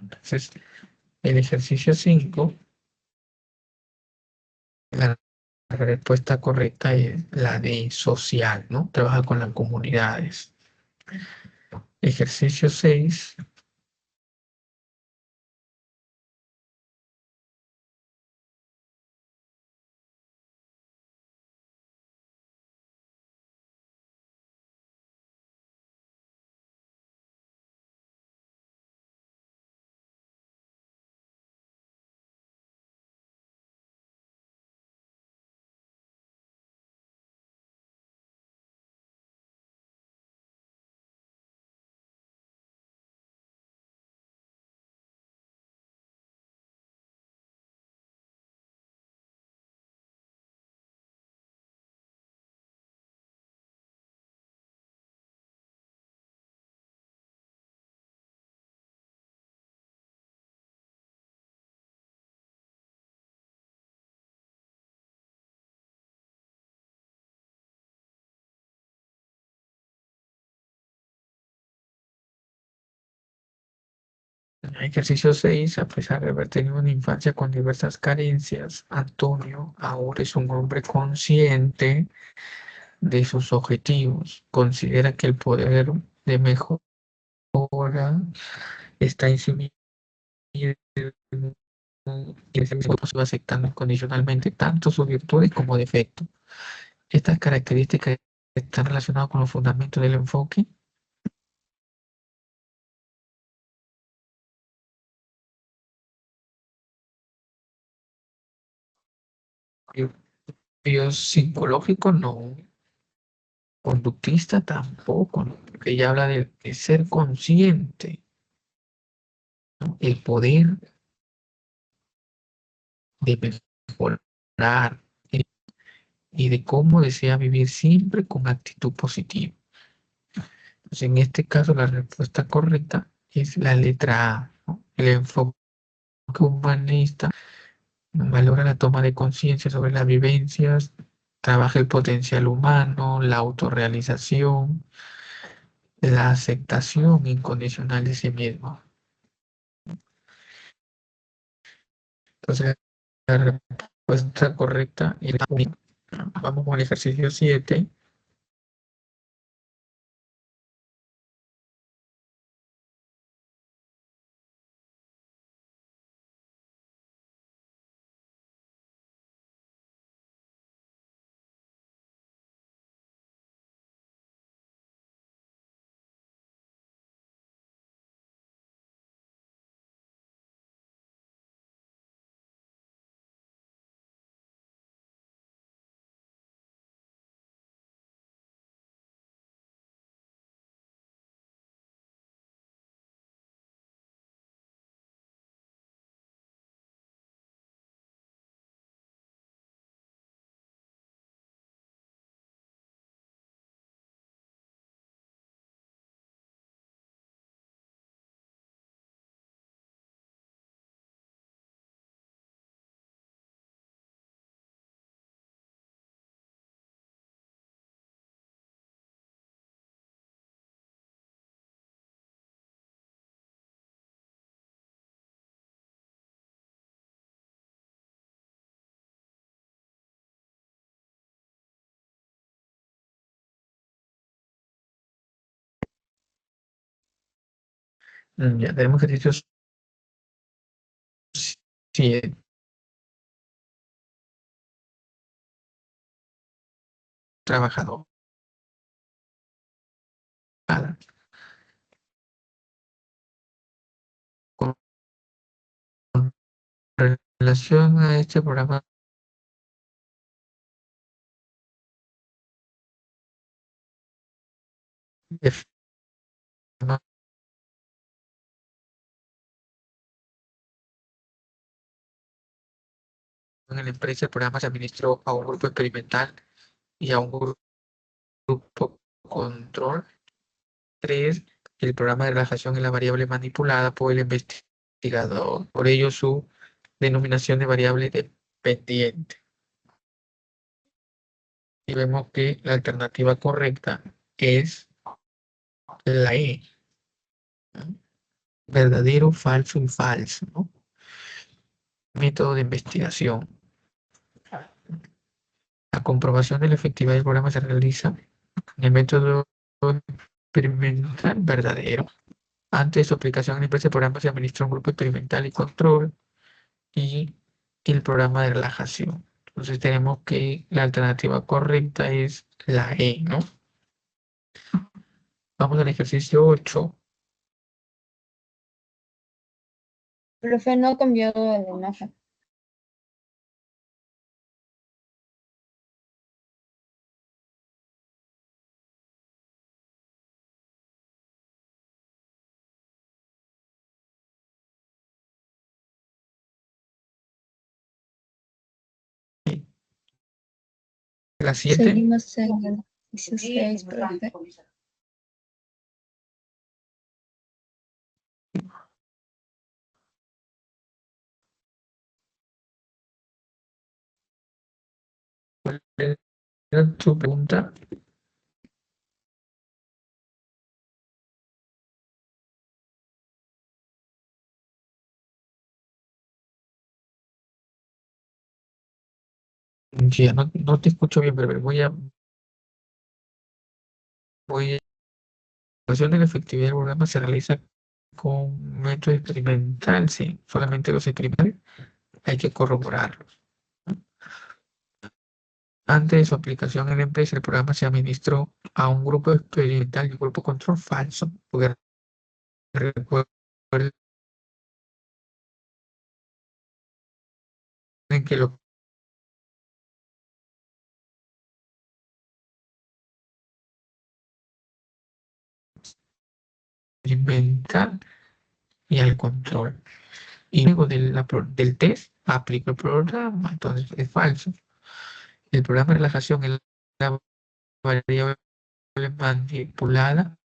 Entonces, el ejercicio 5, la respuesta correcta es la de social, ¿no? Trabaja con las comunidades. Ejercicio 6. Ejercicio 6. A pesar de haber tenido una infancia con diversas carencias, Antonio ahora es un hombre consciente de sus objetivos. Considera que el poder de mejora está en sí mismo y es aceptando incondicionalmente tanto sus virtudes como defectos. Estas características están relacionadas con los fundamentos del enfoque bio- biopsicológico, no. conductista tampoco, ¿no? Porque ella habla de ser consciente, ¿no? El poder de mejorar y de cómo desea vivir siempre con actitud positiva. Entonces, en este caso, la respuesta correcta es la letra A, ¿no? El enfoque humanista valora la toma de conciencia sobre las vivencias, trabaja el potencial humano, la autorrealización, la aceptación incondicional de sí mismo. Entonces, la respuesta correcta es la única. Vamos con el ejercicio 7. Ya tenemos ejercicios 7. Trabajador. Con relación a este programa de forma en la empresa, el programa se administró a un grupo experimental y a un grupo control. 3. El programa de relajación es la variable manipulada por el investigador. Por ello, su denominación de variable dependiente. Y vemos que la alternativa correcta es la E, ¿no? Verdadero, falso y falso, ¿no? Método de investigación. La comprobación de la efectividad del programa se realiza en el método experimental verdadero. Antes de su aplicación en la empresa, el programa se administra un grupo experimental y control y el programa de relajación. Entonces tenemos que la alternativa correcta es la E, ¿no? Vamos al ejercicio 8. Profe, no ha cambiado la imagen. La 7. Seguimos en el ejercicio 6, profe. ¿Cuál era tu pregunta? Ya no te escucho bien, pero voy a. La evaluación de la efectividad del programa se realiza con método experimental, sí. Solamente los experimentales hay que corroborarlos. Antes de su aplicación en la empresa, el programa se administró a un grupo experimental y un grupo control falso, porque recuerden que lo experimental y al control. Y luego del test aplico el programa, entonces es falso. El programa de relajación es la variable manipulada.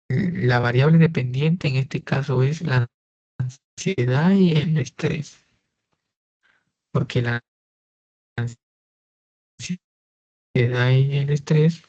La variable dependiente en este caso es la ansiedad y el estrés, porque la ansiedad y el estrés